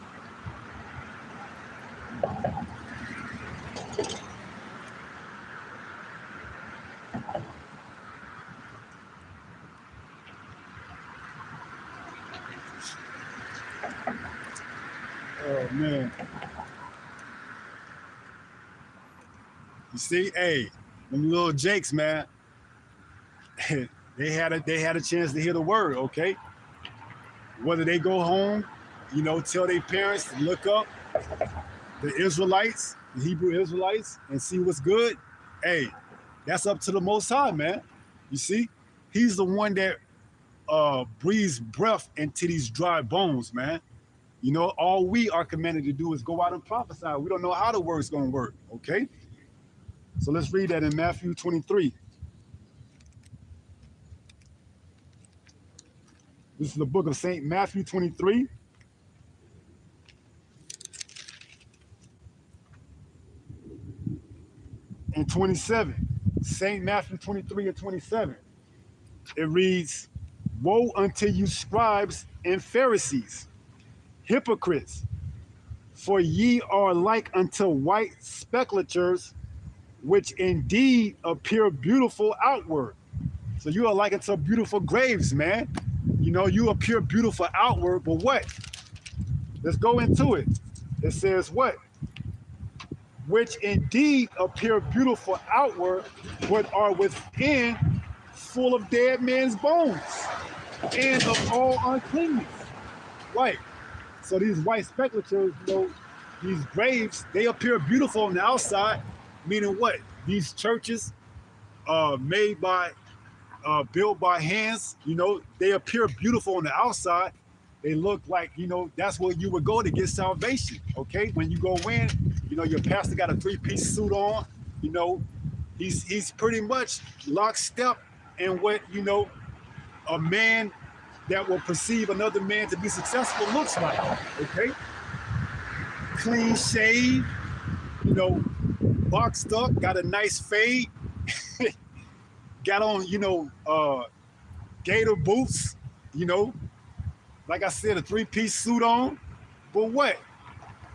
S1: Oh man. You see, hey, them little Jakes, man, they had a chance to hear the word, okay? Whether they go home, you know, tell their parents to look up the Israelites, the Hebrew Israelites, and see what's good, hey, that's up to the Most High, man. You see, he's the one that breathes breath into these dry bones, man. You know, all we are commanded to do is go out and prophesy. We don't know how the word's going to work, okay? So let's read that in Matthew 23. This is the book of St. Matthew 23. And 27. St. Matthew 23 and 27. It reads, woe unto you scribes and Pharisees, hypocrites, for ye are like unto white sepulchres, which indeed appear beautiful outward. So you are like unto beautiful graves, man. You know, you appear beautiful outward, but what? Let's go into it. It says what? Which indeed appear beautiful outward, but are within full of dead men's bones and of all uncleanness. Right. So these white sepulchres, you know, these graves, they appear beautiful on the outside, meaning what? These churches made by, built by hands, you know, they appear beautiful on the outside. They look like, you know, that's where you would go to get salvation, okay? When you go in, you know, your pastor got a three-piece suit on, you know, he's pretty much lockstep in what, you know, a man that will perceive another man to be successful looks like, okay? Clean shave, you know, boxed up, got a nice fade, got on, you know, gator boots, you know, like I said, a three-piece suit on. But what?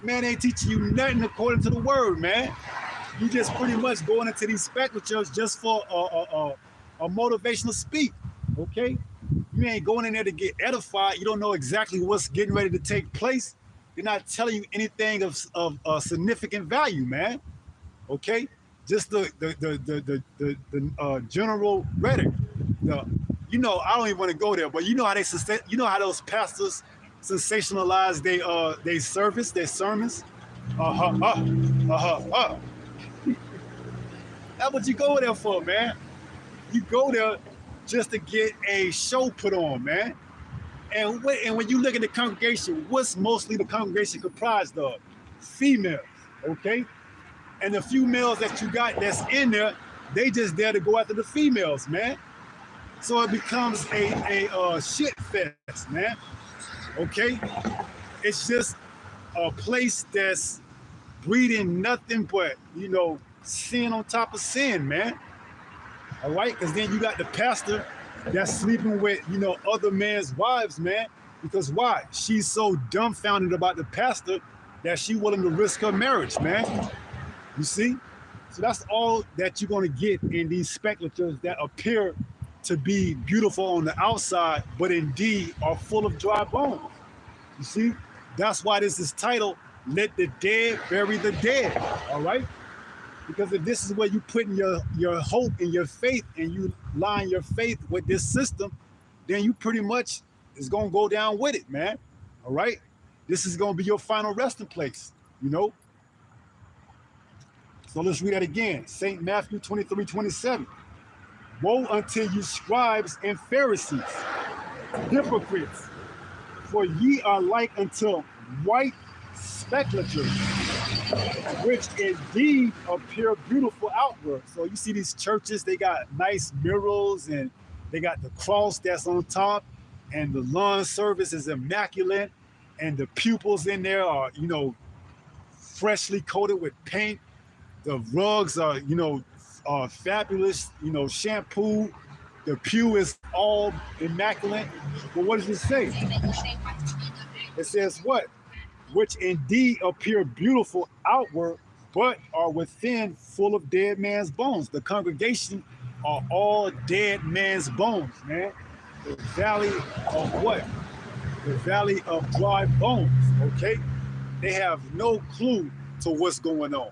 S1: Man, they ain't teaching you nothing according to the word, man. You just pretty much going into these spectacles just for a motivational speak, okay? You ain't going in there to get edified. You don't know exactly what's getting ready to take place. They're not telling you anything of significant value, man. Okay, just the general rhetoric. You know, I don't even want to go there, but you know how those pastors sensationalize they service, their sermons. That's what you go there for, man. You go there just to get a show put on, man. And when you look at the congregation, what's mostly the congregation comprised of? Females, okay? And the few males that you got that's in there, they just there to go after the females, man. So it becomes a shit fest, man. Okay? It's just a place that's breeding nothing but, you know, sin on top of sin, man. All right? Because then you got the pastor that's sleeping with, you know, other men's wives, man. Because why? She's so dumbfounded about the pastor that she willing to risk her marriage, man. You see? So that's all that you're going to get in these spectacles that appear to be beautiful on the outside, but indeed are full of dry bones. You see, that's why this is titled "Let the Dead Bury the Dead." All right, because if this is where you putting your hope and your faith, and you line your faith with this system, then you pretty much is gonna go down with it, man. All right, this is gonna be your final resting place. You know. So let's read that again. St. Matthew 23:27. Woe unto you, scribes and Pharisees, hypocrites, for ye are like unto white sepulchres, which indeed appear beautiful outward. So you see these churches, they got nice murals and they got the cross that's on top, and the lawn service is immaculate, and the pupils in there are, freshly coated with paint. The rugs are, fabulous, shampoo. The pew is all immaculate. But what does it say? It says what? Which indeed appear beautiful outward, but are within full of dead man's bones. The congregation are all dead man's bones, man. The valley of what? The valley of dry bones, okay? They have no clue to what's going on.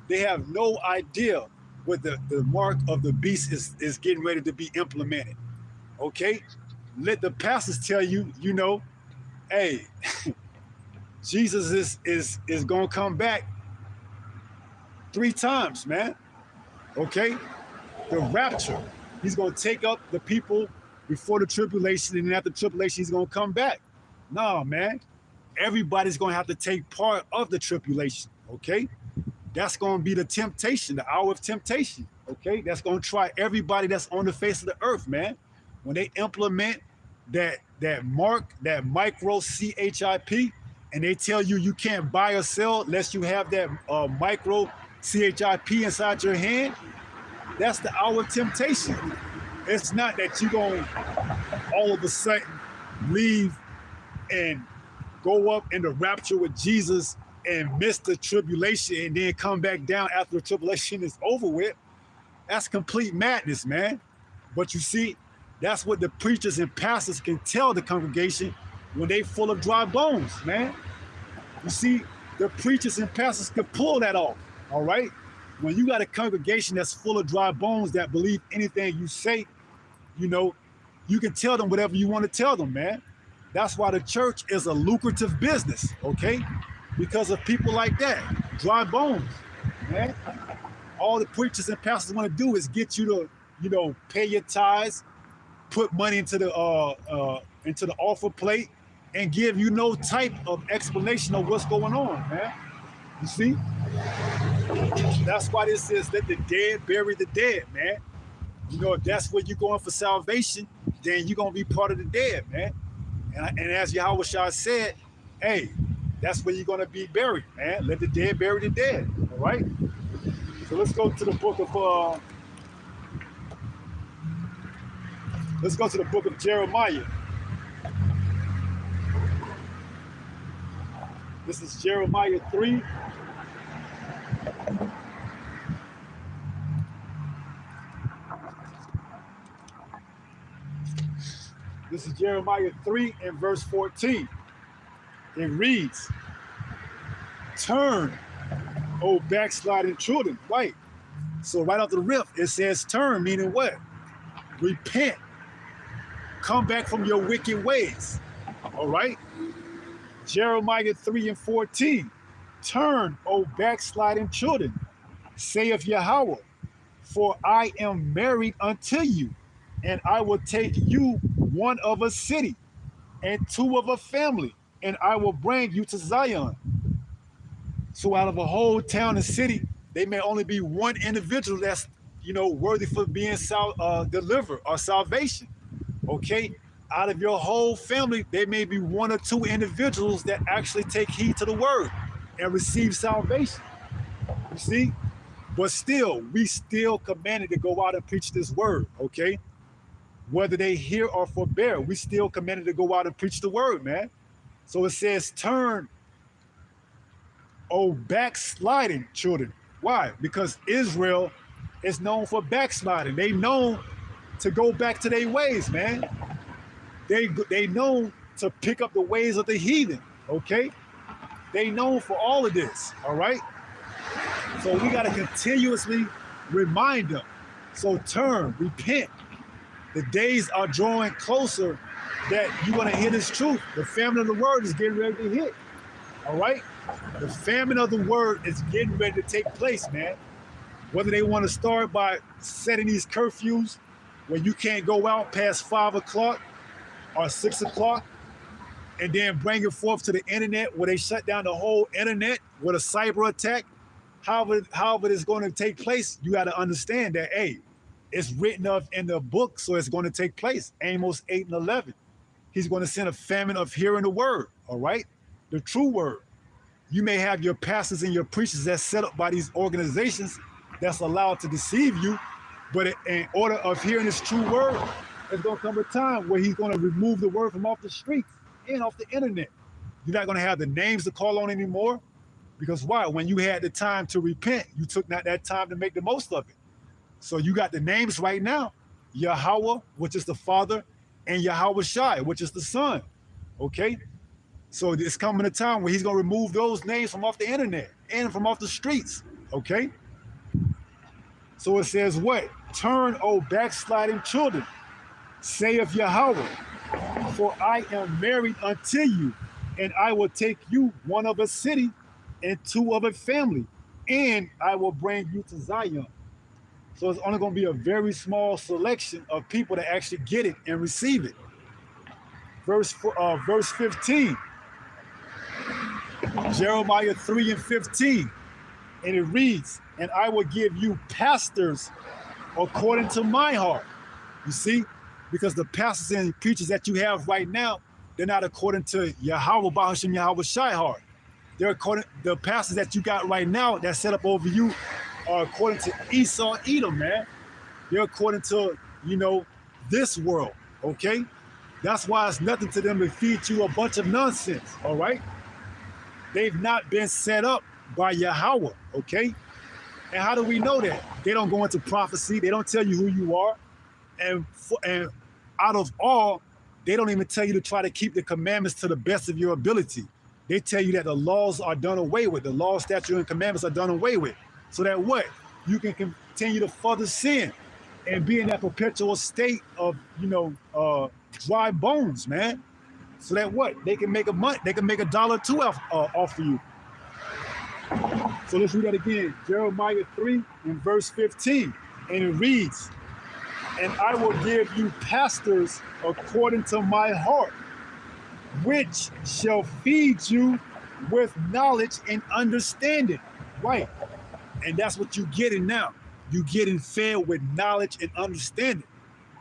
S1: They have no idea what the mark of the beast is getting ready to be implemented. Okay? Let the pastors tell you, hey, Jesus is gonna come back 3 times, man. Okay? The rapture. He's gonna take up the people before the tribulation, and then after tribulation, he's gonna come back. No, man. Everybody's gonna have to take part of the tribulation, okay? That's going to be the temptation, the hour of temptation, okay? That's going to try everybody that's on the face of the earth, man. When they implement that mark, that micro CHIP, and they tell you can't buy or sell unless you have that micro CHIP inside your hand, that's the hour of temptation. It's not that you're going to all of a sudden leave and go up in the rapture with Jesus and miss the tribulation and then come back down after the tribulation is over with. That's complete madness, man. But you see, that's what the preachers and pastors can tell the congregation when they full of dry bones, man. You see, the preachers and pastors can pull that off, all right? When you got a congregation that's full of dry bones that believe anything you say, you can tell them whatever you want to tell them, man. That's why the church is a lucrative business, okay? Because of people like that, dry bones, man. All the preachers and pastors want to do is get you to, pay your tithes, put money into the offer plate, and give you no type of explanation of what's going on, man. You see? That's why this says let the dead bury the dead, man. If that's where you're going for salvation, then you're gonna be part of the dead, man. And as Yahweh Shah said, hey, that's where you're going to be buried, man. Let the dead bury the dead, all right? So let's go to the book of Jeremiah. This is Jeremiah 3. This is Jeremiah 3 and verse 14. It reads, turn, O backsliding children. Right. So right off the rip, it says turn, meaning what? Repent. Come back from your wicked ways. All right. Jeremiah 3 and 14. Turn, O backsliding children, saith Yahweh, for I am married unto you, and I will take you one of a city and two of a family, and I will bring you to Zion. So out of a whole town and city, there may only be one individual that's, worthy for being delivered or salvation. Okay? Out of your whole family, there may be one or two individuals that actually take heed to the word and receive salvation. You see? But still, we still commanded to go out and preach this word, okay? Whether they hear or forbear, we still commanded to go out and preach the word, man. So it says, turn, O backsliding children. Why? Because Israel is known for backsliding. They known to go back to their ways, man. They know to pick up the ways of the heathen, okay? They known for all of this, all right? So we got to continuously remind them. So turn, repent. The days are drawing closer that you're going to hear this truth. The famine of the word is getting ready to hit, all right? The famine of the word is getting ready to take place, man. Whether they want to start by setting these curfews where you can't go out past 5 o'clock or 6 o'clock, and then bring it forth to the internet where they shut down the whole internet with a cyber attack, however it's going to take place, you got to understand that, hey, it's written of in the book, so it's going to take place. Amos 8 and 11. He's going to send a famine of hearing the word, all right? The true word. You may have your pastors and your preachers that's set up by these organizations that's allowed to deceive you, but in order of hearing this true word, there's going to come a time where he's going to remove the word from off the streets and off the internet. You're not going to have the names to call on anymore, because why? When you had the time to repent, you took not that time to make the most of it. So you got the names right now, Yahweh, which is the Father, and Yahweh Shai, which is the Son, okay? So it's coming a time where he's going to remove those names from off the internet and from off the streets, okay? So it says what? Turn, O backsliding children, saith Yahweh, for I am married unto you, and I will take you one of a city and two of a family, and I will bring you to Zion. So it's only going to be a very small selection of people that actually get it and receive it. Verse 15, Jeremiah 3 and 15, and it reads, and I will give you pastors according to my heart. You see, because the pastors and preachers that you have right now, they're not according to Yahweh Bahashim Yahweh Shai heart. They're according, the pastors that you got right now that set up over you are according to Esau Edom, man. They're according to, this world, okay? That's why it's nothing to them to feed you a bunch of nonsense, all right? They've not been set up by Yahweh, okay? And how do we know that? They don't go into prophecy. They don't tell you who you are. And out of all, they don't even tell you to try to keep the commandments to the best of your ability. They tell you that the laws are done away with. The law, statute, and commandments are done away with. So that what? You can continue to further sin and be in that perpetual state of, dry bones, man. So that what? They can make a dollar or two off of you. So let's read that again. Jeremiah 3 and verse 15. And it reads, and I will give you pastors according to my heart, which shall feed you with knowledge and understanding. Right. And that's what you're getting now. You're getting fed with knowledge and understanding.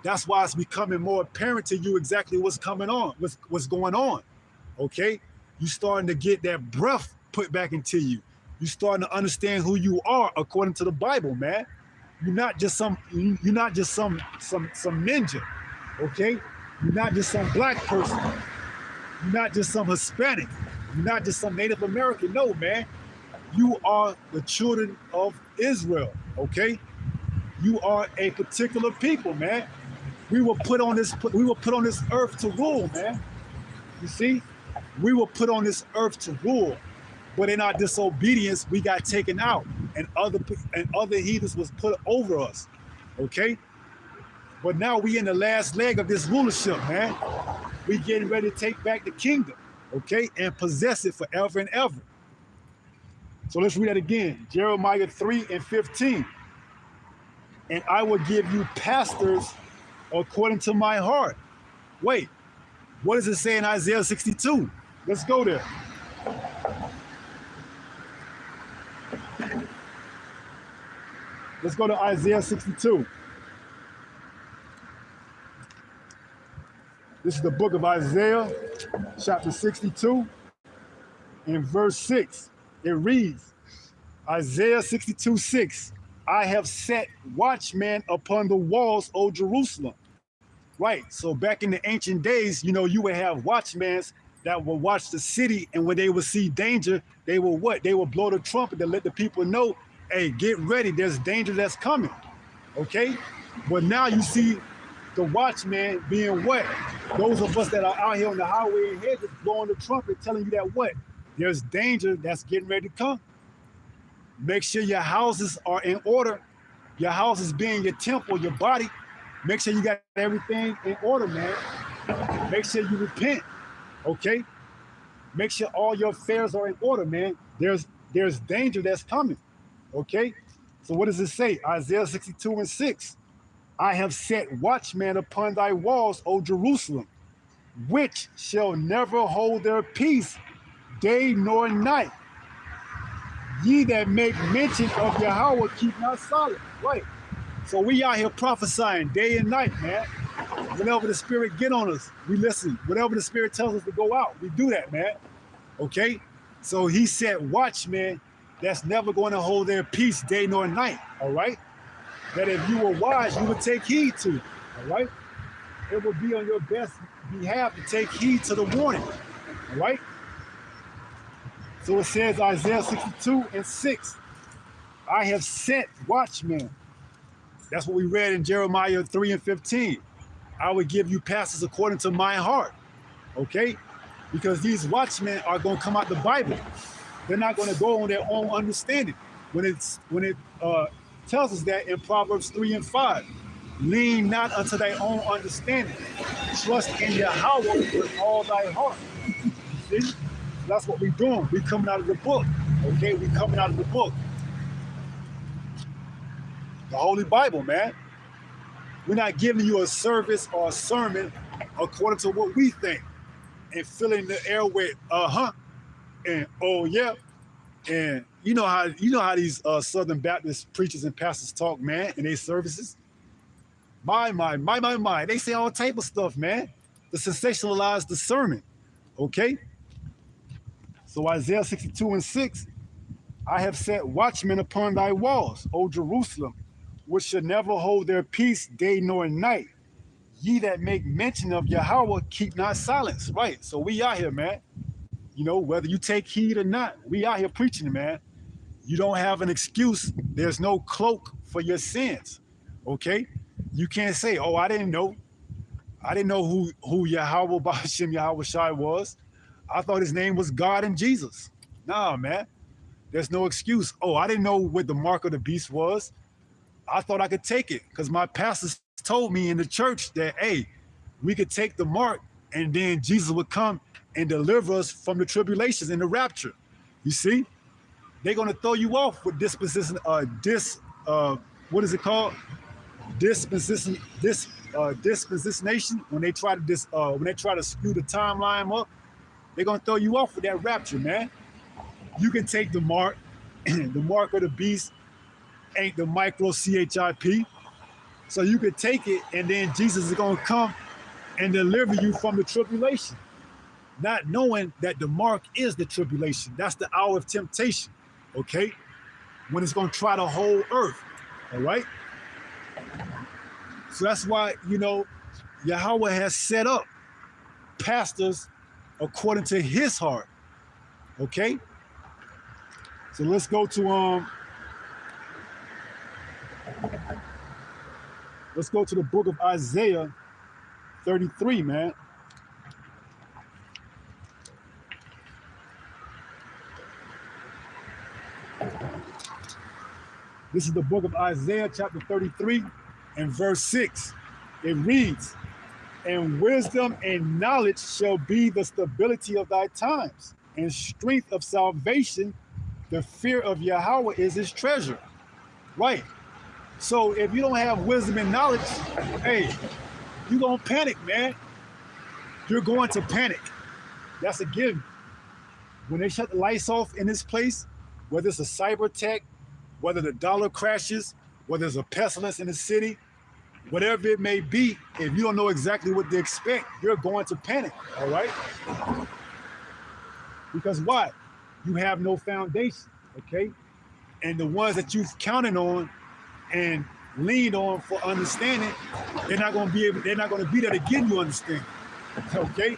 S1: That's why it's becoming more apparent to you exactly what's going on. Okay? You're starting to get that breath put back into you. You're starting to understand who you are according to the Bible, man. You're not just some ninja, okay? You're not just some black person. You're not just some Hispanic. You're not just some Native American. No, man. You are the children of Israel, okay? You are a particular people, man. We were put on this earth to rule, man. You see? We were put on this earth to rule. But in our disobedience, we got taken out, and other heathens was put over us, okay? But now we in the last leg of this rulership, man. We getting ready to take back the kingdom, okay? And possess it forever and ever. So let's read that again. Jeremiah 3 and 15. And I will give you pastors according to my heart. Wait, what does it say in Isaiah 62? Let's go there. Let's go to Isaiah 62. This is the book of Isaiah, chapter 62, in verse 6. It reads, Isaiah 62:6, I have set watchmen upon the walls, O Jerusalem. Right, so back in the ancient days, you would have watchmen that will watch the city, and when they would see danger, they will what? They will blow the trumpet to let the people know, hey, get ready, there's danger that's coming, okay? But now you see the watchman being what? those of us that are out here on the highway ahead just blowing the trumpet, telling you that what? There's danger that's getting ready to come. Make sure your houses are in order. Your houses being your temple, your body. Make sure you got everything in order, man. Make sure you repent, okay? Make sure all your affairs are in order, man. There's danger that's coming, okay? So what does it say? Isaiah 62:6. I have set watchmen upon thy walls, O Jerusalem, which shall never hold their peace, day nor night. Ye that make mention of Yahweh keep not silent. Right. So we out here prophesying day and night, man. Whenever the Spirit get on us, we listen. Whenever the Spirit tells us to go out, we do that, man. Okay? So he said watchmen that's never going to hold their peace day nor night, all right? That if you were wise, you would take heed to, all right? It would be on your best behalf to take heed to the warning, all right? So it says Isaiah 62:6, I have set watchmen. That's what we read in Jeremiah 3:15. I would give you pastors according to my heart, okay? Because these watchmen are going to come out the Bible. They're not going to go on their own understanding. When it tells us that in Proverbs 3:5, lean not unto thy own understanding. Trust in Yahweh with all thy heart. See? That's what we're doing. We're coming out of the book. Okay, we're coming out of the book. The Holy Bible, man. We're not giving you a service or a sermon according to what we think and filling the air with and oh yeah. And you know how these Southern Baptist preachers and pastors talk, man, in their services. My. They say all type of stuff, man, to sensationalize the sermon. Okay? So Isaiah 62:6, I have set watchmen upon thy walls, O Jerusalem, which should never hold their peace day nor night. Ye that make mention of Yahweh keep not silence. Right. So we out here, man. You know, whether you take heed or not, we out here preaching, man. You don't have an excuse. There's no cloak for your sins. Okay? You can't say, oh, I didn't know. I didn't know who Yahweh Ba'ashem Yahweh Shai was. I thought his name was God and Jesus. Nah, man. There's no excuse. Oh, I didn't know what the mark of the beast was. I thought I could take it because my pastors told me in the church that, hey, we could take the mark and then Jesus would come and deliver us from the tribulations and the rapture. You see? They're going to throw you off with disposition, what is it called? Disposition, dispositionation. When they try to skew the timeline up, they're going to throw you off with that rapture, man. You can take the mark. The mark of the beast ain't the micro CHIP. So you could take it, and then Jesus is going to come and deliver you from the tribulation, not knowing that the mark is the tribulation. That's the hour of temptation, okay? When it's going to try the whole earth, all right? So that's why, you know, Yahweh has set up pastors according to his heart, okay? So let's go to the book of Isaiah 33, man. This is the book of Isaiah, chapter 33, and verse 6. It reads, and wisdom and knowledge shall be the stability of thy times, and strength of salvation, the fear of Yahweh is his treasure. Right. So if you don't have wisdom and knowledge, hey, you're going to panic, man. You're going to panic. That's a given. When they shut the lights off in this place, whether it's a cyber attack, whether the dollar crashes, whether there's a pestilence in the city, whatever it may be, if you don't know exactly what to expect, you're going to panic, all right? Because why? You have no foundation, okay? And the ones that you've counted on and leaned on for understanding, they're not going to be there to give you understanding, okay?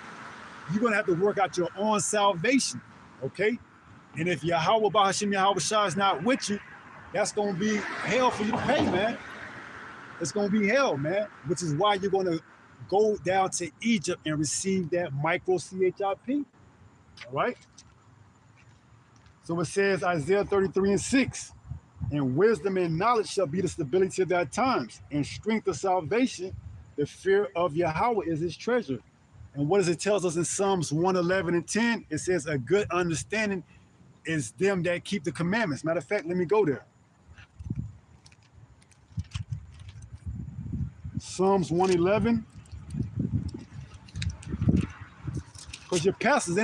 S1: You're going to have to work out your own salvation, okay? And if Yahweh Ba'ashem Yahweh Shai is not with you, that's going to be hell for you to pay, man. It's going to be hell, man, which is why you're going to go down to Egypt and receive that micro CHIP. All right. So it says Isaiah 33:6, and wisdom and knowledge shall be the stability of thy times, and strength of salvation, the fear of Yahweh is his treasure. And what does it tells us in Psalms 111:10? It says a good understanding is them that keep the commandments. Matter of fact, let me go there. Psalms 111. Because your pastors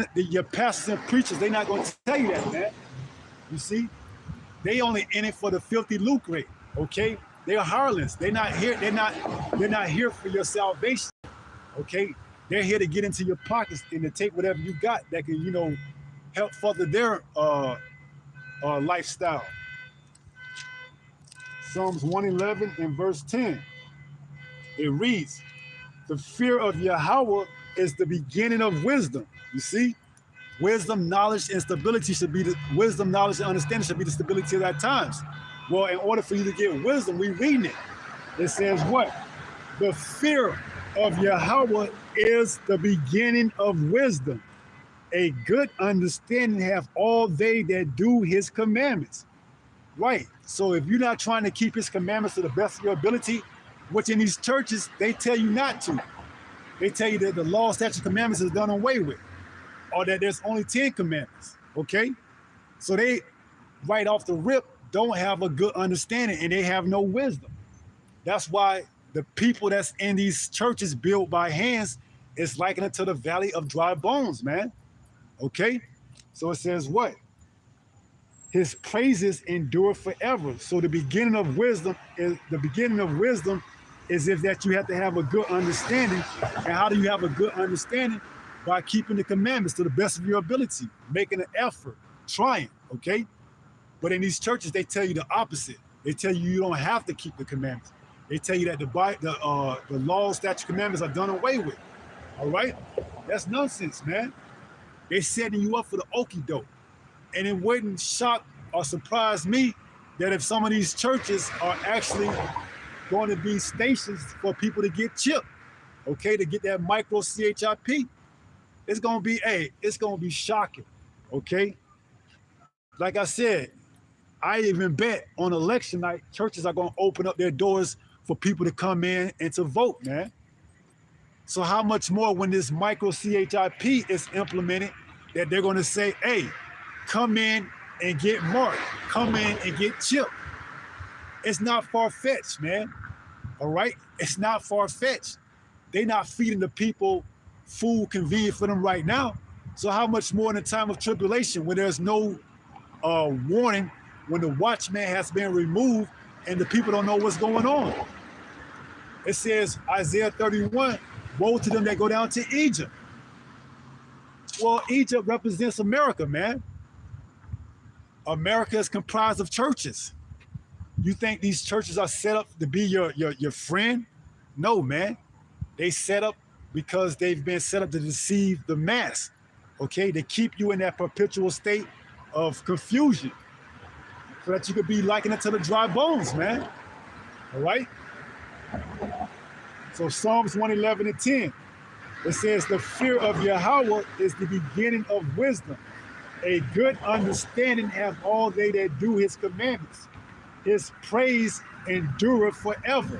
S1: and preachers, they're not going to tell you that, man. You see, they only in it for the filthy lucre. Okay, they're harlots. They're not here. They're not here for your salvation. Okay, they're here to get into your pockets and to take whatever you got that can, help further their lifestyle. Psalms 111 and verse 10. It reads, "The fear of Yahweh is the beginning of wisdom." You see, wisdom, knowledge, and stability should be wisdom, knowledge, and understanding should be the stability of that times. Well, in order for you to get wisdom, we reading it. It says what? The fear of Yahweh is the beginning of wisdom. A good understanding have all they that do his commandments. Right. So if you're not trying to keep his commandments to the best of your ability, which in these churches, they tell you not to. They tell you that the law, statutes, commandments is done away with, or that there's only 10 commandments, okay? So they, right off the rip, don't have a good understanding and they have no wisdom. That's why the people that's in these churches built by hands is likened it to the valley of dry bones, man, okay? So it says what? His praises endure forever. So the beginning of wisdom is if that you have to have a good understanding. And how do you have a good understanding? By keeping the commandments to the best of your ability, making an effort, trying, okay? But in these churches, they tell you the opposite. They tell you you don't have to keep the commandments. They tell you that the law, statute, commandments are done away with, all right? That's nonsense, man. They're setting you up for the okie doke. And it wouldn't shock or surprise me that if some of these churches are actually going to be stations for people to get chipped, okay, to get that micro CHIP, it's going to be shocking, okay? Like I said, I even bet on election night, churches are going to open up their doors for people to come in and to vote, man. So how much more when this micro CHIP is implemented that they're going to say, hey, come in and get marked. Come in and get chipped. It's not far-fetched, man. All right? It's not far-fetched. They're not feeding the people food convenient for them right now. So how much more in a time of tribulation when there's no warning, when the watchman has been removed and the people don't know what's going on? It says, Isaiah 31, woe to them that go down to Egypt. Well, Egypt represents America, man. America is comprised of churches. You think these churches are set up to be your friend? No, man. They set up because they've been set up to deceive the mass, okay? To keep you in that perpetual state of confusion so that you could be likened it to the dry bones, man. All right? So Psalms 111 and 10, it says, the fear of Yahweh is the beginning of wisdom. A good understanding have all they that do his commandments. His praise endureth forever.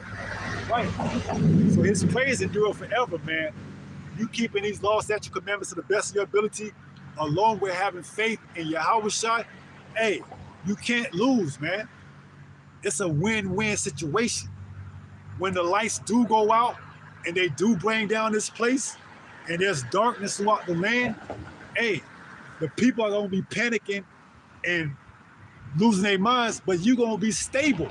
S1: Right. So his praise endureth forever, man. You keeping these laws, statute, commandments to the best of your ability, along with having faith in Yahweh Shai, hey, you can't lose, man. It's a win-win situation. When the lights do go out and they do bring down this place and there's darkness throughout the land, hey, the people are going to be panicking and losing their minds, but you're going to be stable.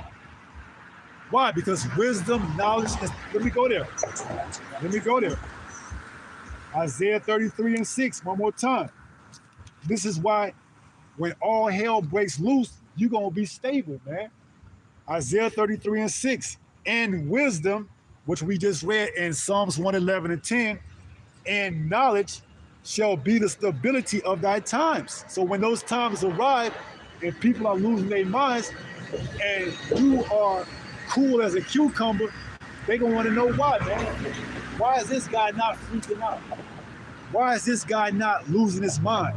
S1: Why? Because wisdom, knowledge, let me go there. Isaiah 33 and 6, one more time. This is why when all hell breaks loose, you're going to be stable, man. Isaiah 33 and 6, and wisdom, which we just read in Psalms 111 and 10, and knowledge shall be the stability of thy times. So when those times arrive and people are losing their minds and you are cool as a cucumber, they're going to want to know why, man. Why is this guy not freaking out? Why is this guy not losing his mind?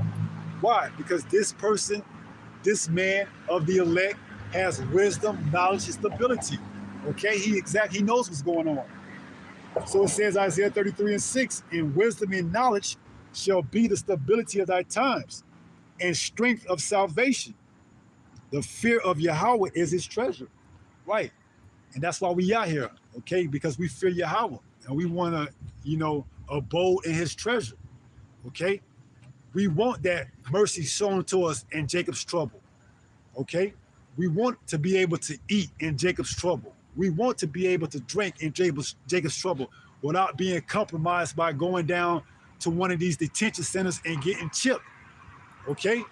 S1: Why? Because this person, this man of the elect, has wisdom, knowledge, and stability. Okay, he knows what's going on. So it says Isaiah 33:6, in wisdom and knowledge shall be the stability of thy times, and strength of salvation. The fear of Yahweh is his treasure. Right. And that's why we out here, okay? Because we fear Yahweh and we want to, abode in his treasure. Okay? We want that mercy shown to us in Jacob's trouble. Okay? We want to be able to eat in Jacob's trouble. We want to be able to drink in Jacob's trouble without being compromised by going down to one of these detention centers and getting chipped. Okay?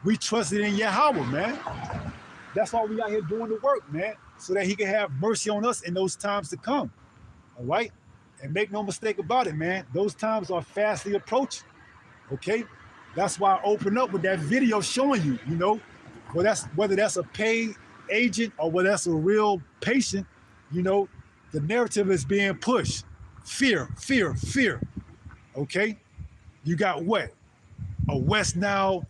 S1: We trusted in Yahweh, man. That's why we out here doing the work, man, so that he can have mercy on us in those times to come. All right? And make no mistake about it, man. Those times are fastly approaching. Okay? That's why I open up with that video showing you, whether that's a paid agent or whether that's a real patient, the narrative is being pushed. Fear, fear, fear. Okay? You got what? A West Nile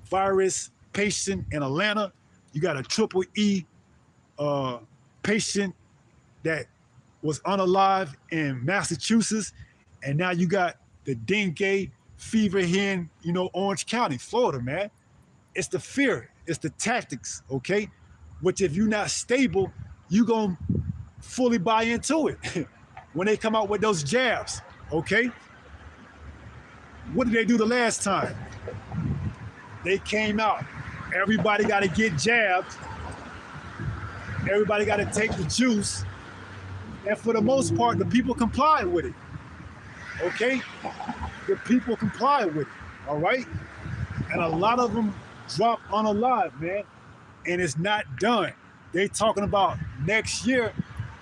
S1: virus patient in Atlanta. You got a triple E patient that was unalive in Massachusetts. And now you got the dengue fever here in, Orange County, Florida, man. It's the fear. It's the tactics, okay? Which if you're not stable, you're going to fully buy into it when they come out with those jabs, okay? What did they do the last time? They came out. Everybody got to get jabbed. Everybody got to take the juice. And for the most part, the people complied with it. Okay? The people complied with it. All right? And a lot of them dropped unalive, man. And it's not done. They talking about next year,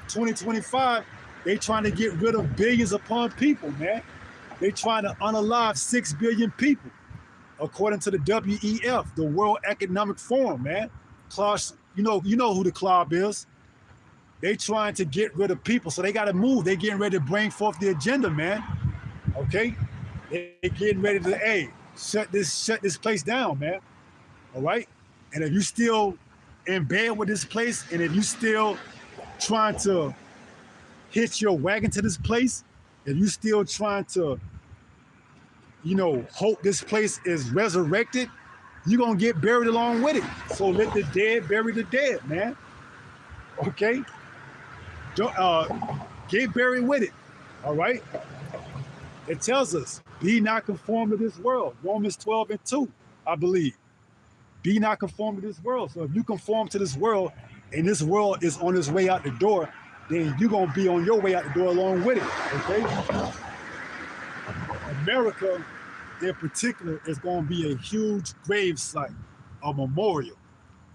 S1: 2025, they trying to get rid of billions upon people, man. They trying to unalive 6 billion people. According to the WEF, the World Economic Forum, man. Klaus, you know who the club is. They trying to get rid of people, so they got to move. They getting ready to bring forth the agenda, man. Okay? They getting ready to, shut this place down, man. All right? And if you still in bed with this place, and if you still trying to hitch your wagon to this place, if you still trying to hope this place is resurrected, you're going to get buried along with it. So let the dead bury the dead, man. Okay? Get buried with it. All right? It tells us, be not conformed to this world. Romans 12:2, I believe. Be not conformed to this world. So if you conform to this world and this world is on its way out the door, then you're going to be on your way out the door along with it. Okay? America, in particular, is going to be a huge grave site, a memorial.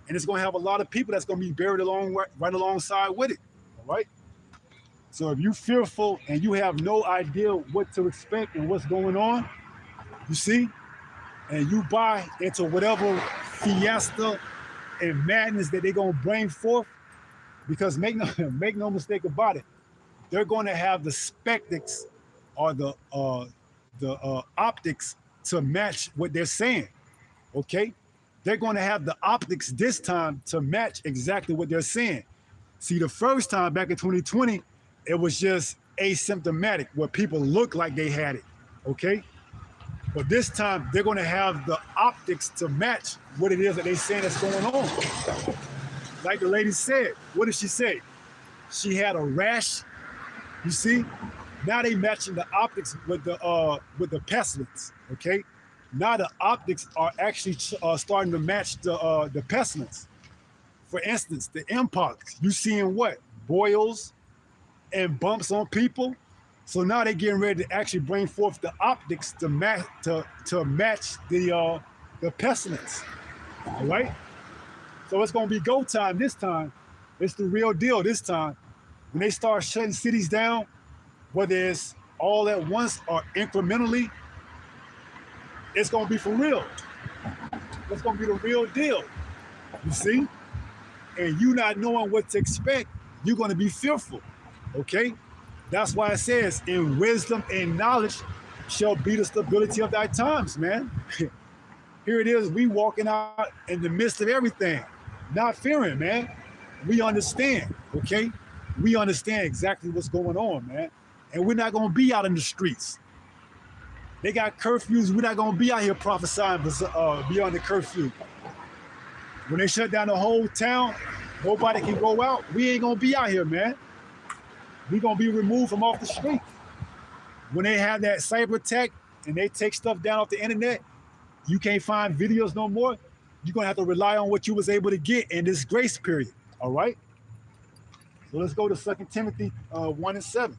S1: And it's going to have a lot of people that's going to be buried right alongside with it. All right? So if you're fearful and you have no idea what to expect and what's going on, you see, and you buy into whatever fiesta and madness that they're going to bring forth, because make no mistake about it, they're going to have the spectacles or the optics to match what they're saying, okay? They're going to have the optics this time to match exactly what they're saying. See, the first time back in 2020, it was just asymptomatic, where people looked like they had it, okay? But this time, they're going to have the optics to match what it is that they're saying that's going on. Like the lady said, what did she say? She had a rash, you see? Now they matching the optics with the pestilence, okay? Now the optics are actually starting to match the pestilence. For instance, the mpox, you seeing what? Boils and bumps on people. So now they're getting ready to actually bring forth the optics to match the pestilence. All right? So it's gonna be go time this time. It's the real deal this time. When they start shutting cities down, whether it's all at once or incrementally, it's gonna be for real. It's gonna be the real deal. You see? And you not knowing what to expect, you're gonna be fearful. Okay? That's why it says, in wisdom and knowledge shall be the stability of thy times, man. Here it is, we walking out in the midst of everything, not fearing, man. We understand, okay? We understand exactly what's going on, man. And we're not gonna be out in the streets. They got curfews, we're not gonna be out here prophesying beyond the curfew. When they shut down the whole town, nobody can go out, we ain't gonna be out here, man. We gonna be removed from off the street. When they have that cyber attack and they take stuff down off the internet, you can't find videos no more. You're gonna have to rely on what you was able to get in this grace period. All right. So let's go to 2 Timothy 1:7.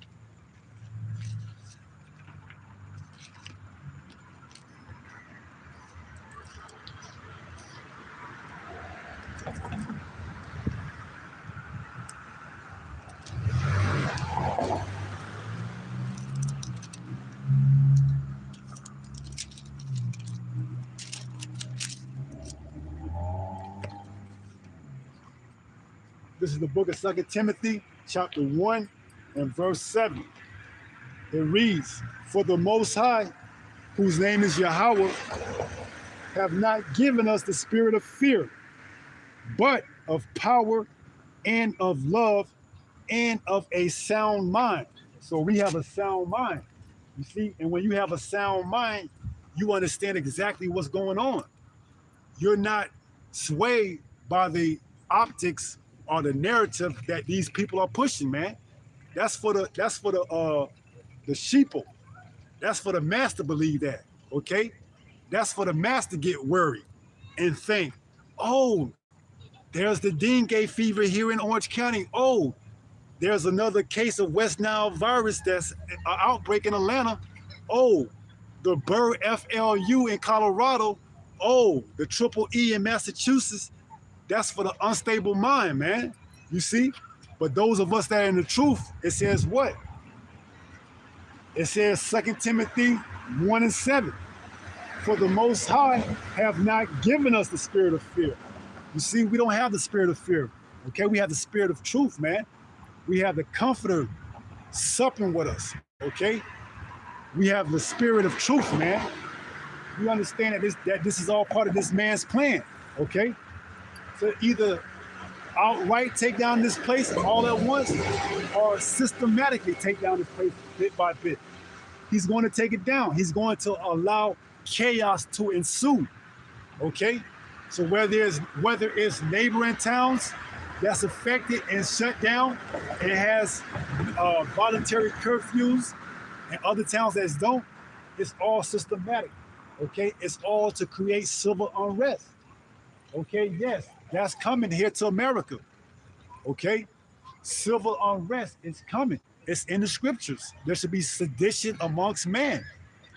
S1: This is the book of 2 Timothy, chapter 1 and verse 7. It reads, for the Most High, whose name is Yahweh, have not given us the spirit of fear, but of power and of love and of a sound mind. So we have a sound mind, you see? And when you have a sound mind, you understand exactly what's going on. You're not swayed by the optics or the narrative that these people are pushing, man. That's for the sheeple. That's for the mass to believe that, okay? That's for the mass to get worried and think, oh, there's the dengue fever here in Orange County. Oh, there's another case of West Nile virus that's an outbreak in Atlanta. Oh, the Burr FLU in Colorado. Oh, the Triple E in Massachusetts. That's for the unstable mind, man. You see? But those of us that are in the truth, it says what? It says 2 Timothy 1:7. For the Most High have not given us the spirit of fear. You see, we don't have the spirit of fear. Okay, we have the spirit of truth, man. We have the Comforter supping with us. Okay, we have the spirit of truth, man. You understand that this is all part of this man's plan. Okay. To either outright take down this place all at once or systematically take down this place bit by bit. He's going to take it down. He's going to allow chaos to ensue, okay? So whether it's neighboring towns that's affected and shut down and has voluntary curfews and other towns that don't, it's all systematic, okay? It's all to create civil unrest, okay? Yes. That's coming here to America, okay? Civil unrest is coming. It's in the scriptures. There should be sedition amongst men.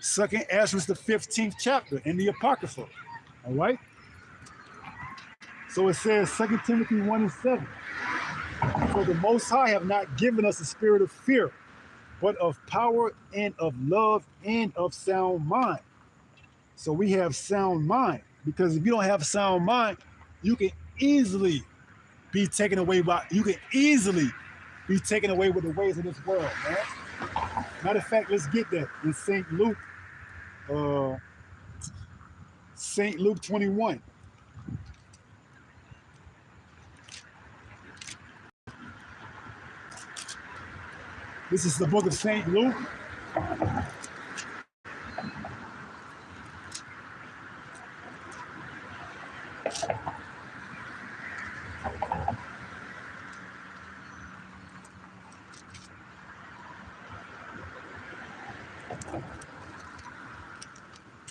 S1: 2nd Ezra, the 15th chapter in the Apocrypha, all right? So it says 2 Timothy 1:7. For the Most High have not given us a spirit of fear, but of power and of love and of sound mind. So we have sound mind, because if you don't have sound mind, you can easily be taken away with the ways of this world, man. Matter of fact, let's get that in St. Luke 21. This is the book of St. Luke.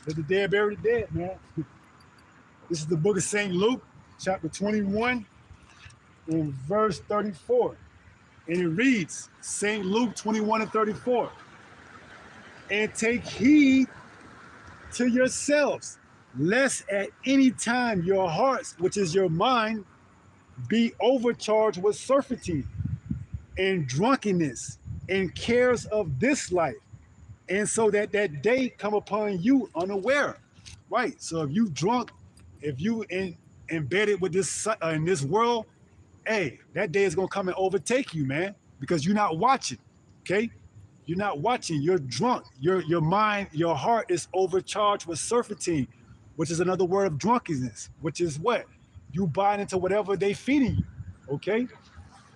S1: Let the dead bury the dead, man. This is the book of St. Luke, chapter 21, and verse 34. And it reads, St. Luke 21:34. And take heed to yourselves, lest at any time your hearts, which is your mind, be overcharged with surfeiting and drunkenness and cares of this life, and so that day come upon you unaware. Right. So if you drunk, if you embedded with this in this world, hey, that day is gonna come and overtake you, man, because you're not watching. Okay? You're not watching, you're drunk. Your mind, your heart is overcharged with surfeiting, which is another word of drunkenness, which is what? You buying into whatever they feeding you. Okay?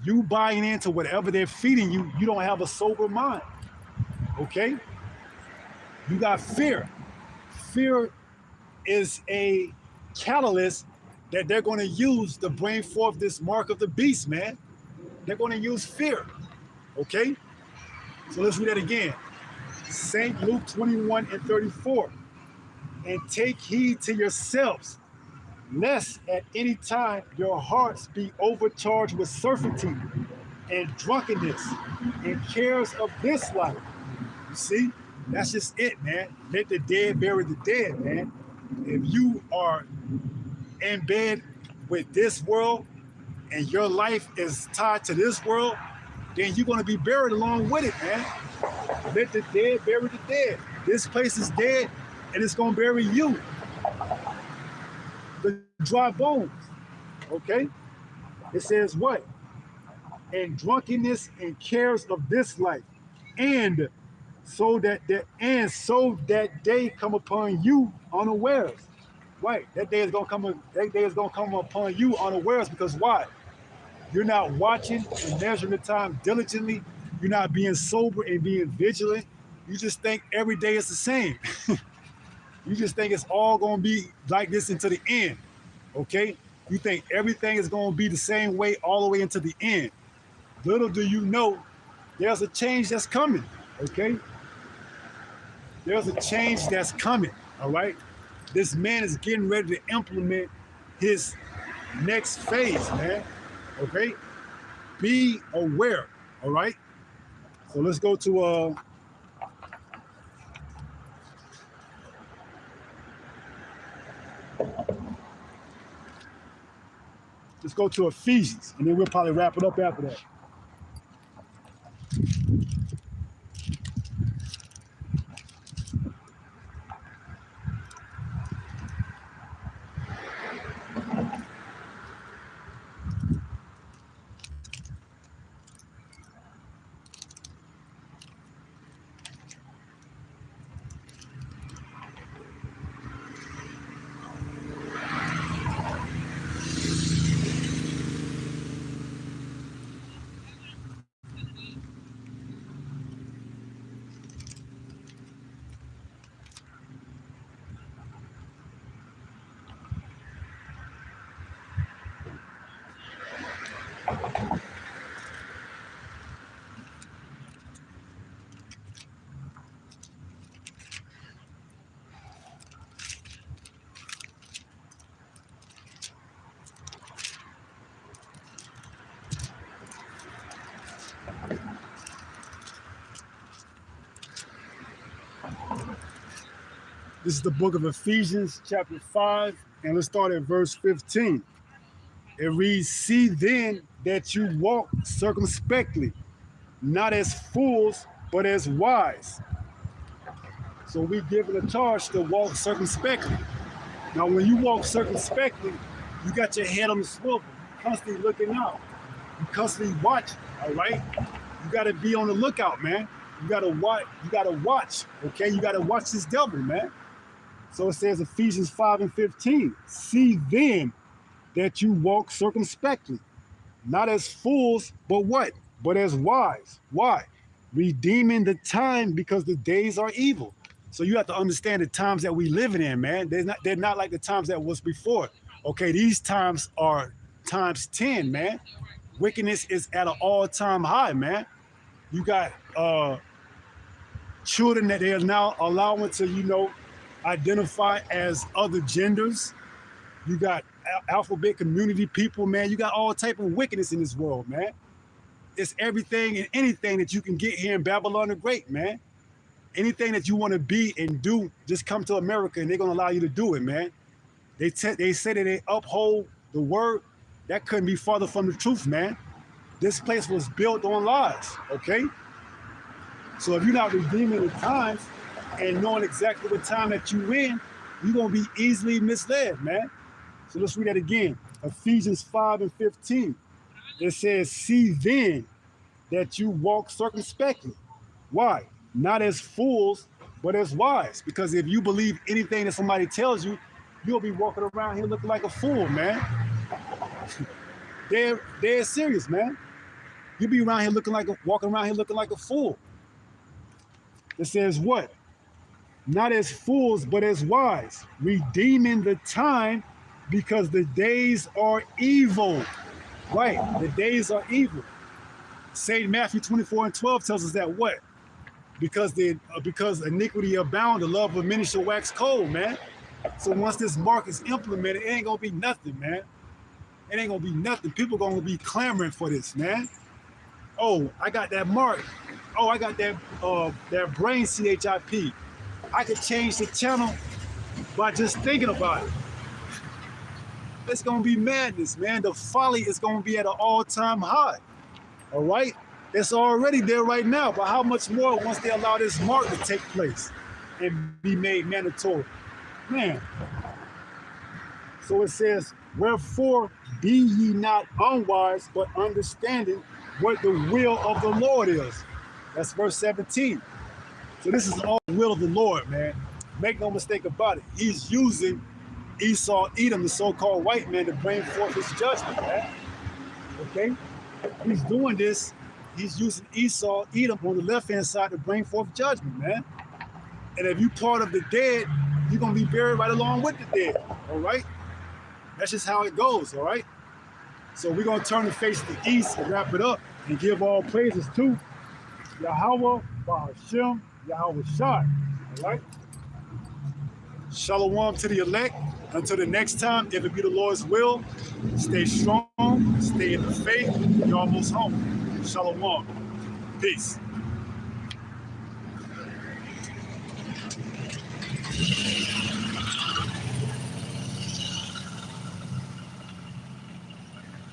S1: You buying into whatever they're feeding you, you don't have a sober mind. Okay? You got fear. Fear is a catalyst that they're going to use to bring forth this mark of the beast, man. They're going to use fear. Okay? So let's read that again. St. Luke 21:34. And take heed to yourselves, lest at any time your hearts be overcharged with surfeiting and drunkenness and cares of this life. You see? That's just it, man. Let the dead bury the dead, man. If you are in bed with this world and your life is tied to this world, then you're going to be buried along with it, man. Let the dead bury the dead. This place is dead and it's going to bury you. The dry bones, okay? It says what? And drunkenness and cares of this life, and so that day come upon you unawares. Right, that day is gonna come upon you unawares, because why? You're not watching and measuring the time diligently. You're not being sober and being vigilant. You just think every day is the same. You just think it's all gonna be like this until the end. Okay? You think everything is gonna be the same way all the way into the end. Little do you know, there's a change that's coming. Okay? There's a change that's coming. All right? This man is getting ready to implement his next phase, man. Okay? Be aware. All right? So let's go to Ephesians, and then we'll probably wrap it up after that. This is the book of Ephesians, chapter 5, and let's start at verse 15. It reads, see then that you walk circumspectly, not as fools, but as wise. So we given a charge to walk circumspectly. Now, when you walk circumspectly, you got your head on the swivel, constantly looking out. You constantly watching, all right? You got to be on the lookout, man. You got to watch, okay? You got to watch this devil, man. So it says Ephesians 5:15, see then that you walk circumspectly, not as fools, but what? But as wise. Why? Redeeming the time, because the days are evil. So you have to understand the times that we living in, man. They're not like the times that was before. Okay, these times are times 10, man. Wickedness is at an all-time high, man. You got children that they are now allowing to, identify as other genders. You got alphabet community people, man. You got all type of wickedness in this world, man. It's everything and anything that you can get here in Babylon the Great, man. Anything that you want to be and do, just come to America and they're going to allow you to do it, man. They say that they uphold the word. That couldn't be farther from the truth, man. This place was built on lies, okay? So if you're not redeeming the times and knowing exactly what time that you're in, you're going to be easily misled, man. So let's read that again. Ephesians 5:15. It says, see then that you walk circumspectly, Why? Not as fools, but as wise. Because if you believe anything that somebody tells you, you'll be walking around here looking like a fool, man. They're serious, man. You be around here walking around here looking like a fool. It says what? Not as fools, but as wise, redeeming the time because the days are evil. Right, the days are evil. St. Matthew 24:12 tells us that what? Because iniquity abound, the love of many shall wax cold, man. So once this mark is implemented, it ain't gonna be nothing, man. It ain't gonna be nothing. People gonna be clamoring for this, man. Oh, I got that mark. Oh, I got that brain CHIP. I could change the channel by just thinking about it. It's gonna be madness, man. The folly is gonna be at an all-time high. All right? It's already there right now, but how much more once they allow this mark to take place and be made mandatory? Man. So it says, wherefore be ye not unwise, but understanding what the will of the Lord is. That's verse 17. So this is all the will of the Lord, man. Make no mistake about it. He's using Esau, Edom, the so-called white man, to bring forth his judgment, man. Okay? He's doing this. He's using Esau, Edom on the left-hand side to bring forth judgment, man. And if you're part of the dead, you're going to be buried right along with the dead, all right? That's just how it goes, all right? So we're going to turn the face to the east and wrap it up and give all praises to Yahweh, Bahashem, Yahweh Shai, all right? Shalom to the elect. Until the next time, if it be the Lord's will, stay strong, stay in the faith, you're almost home. Shalom. Peace.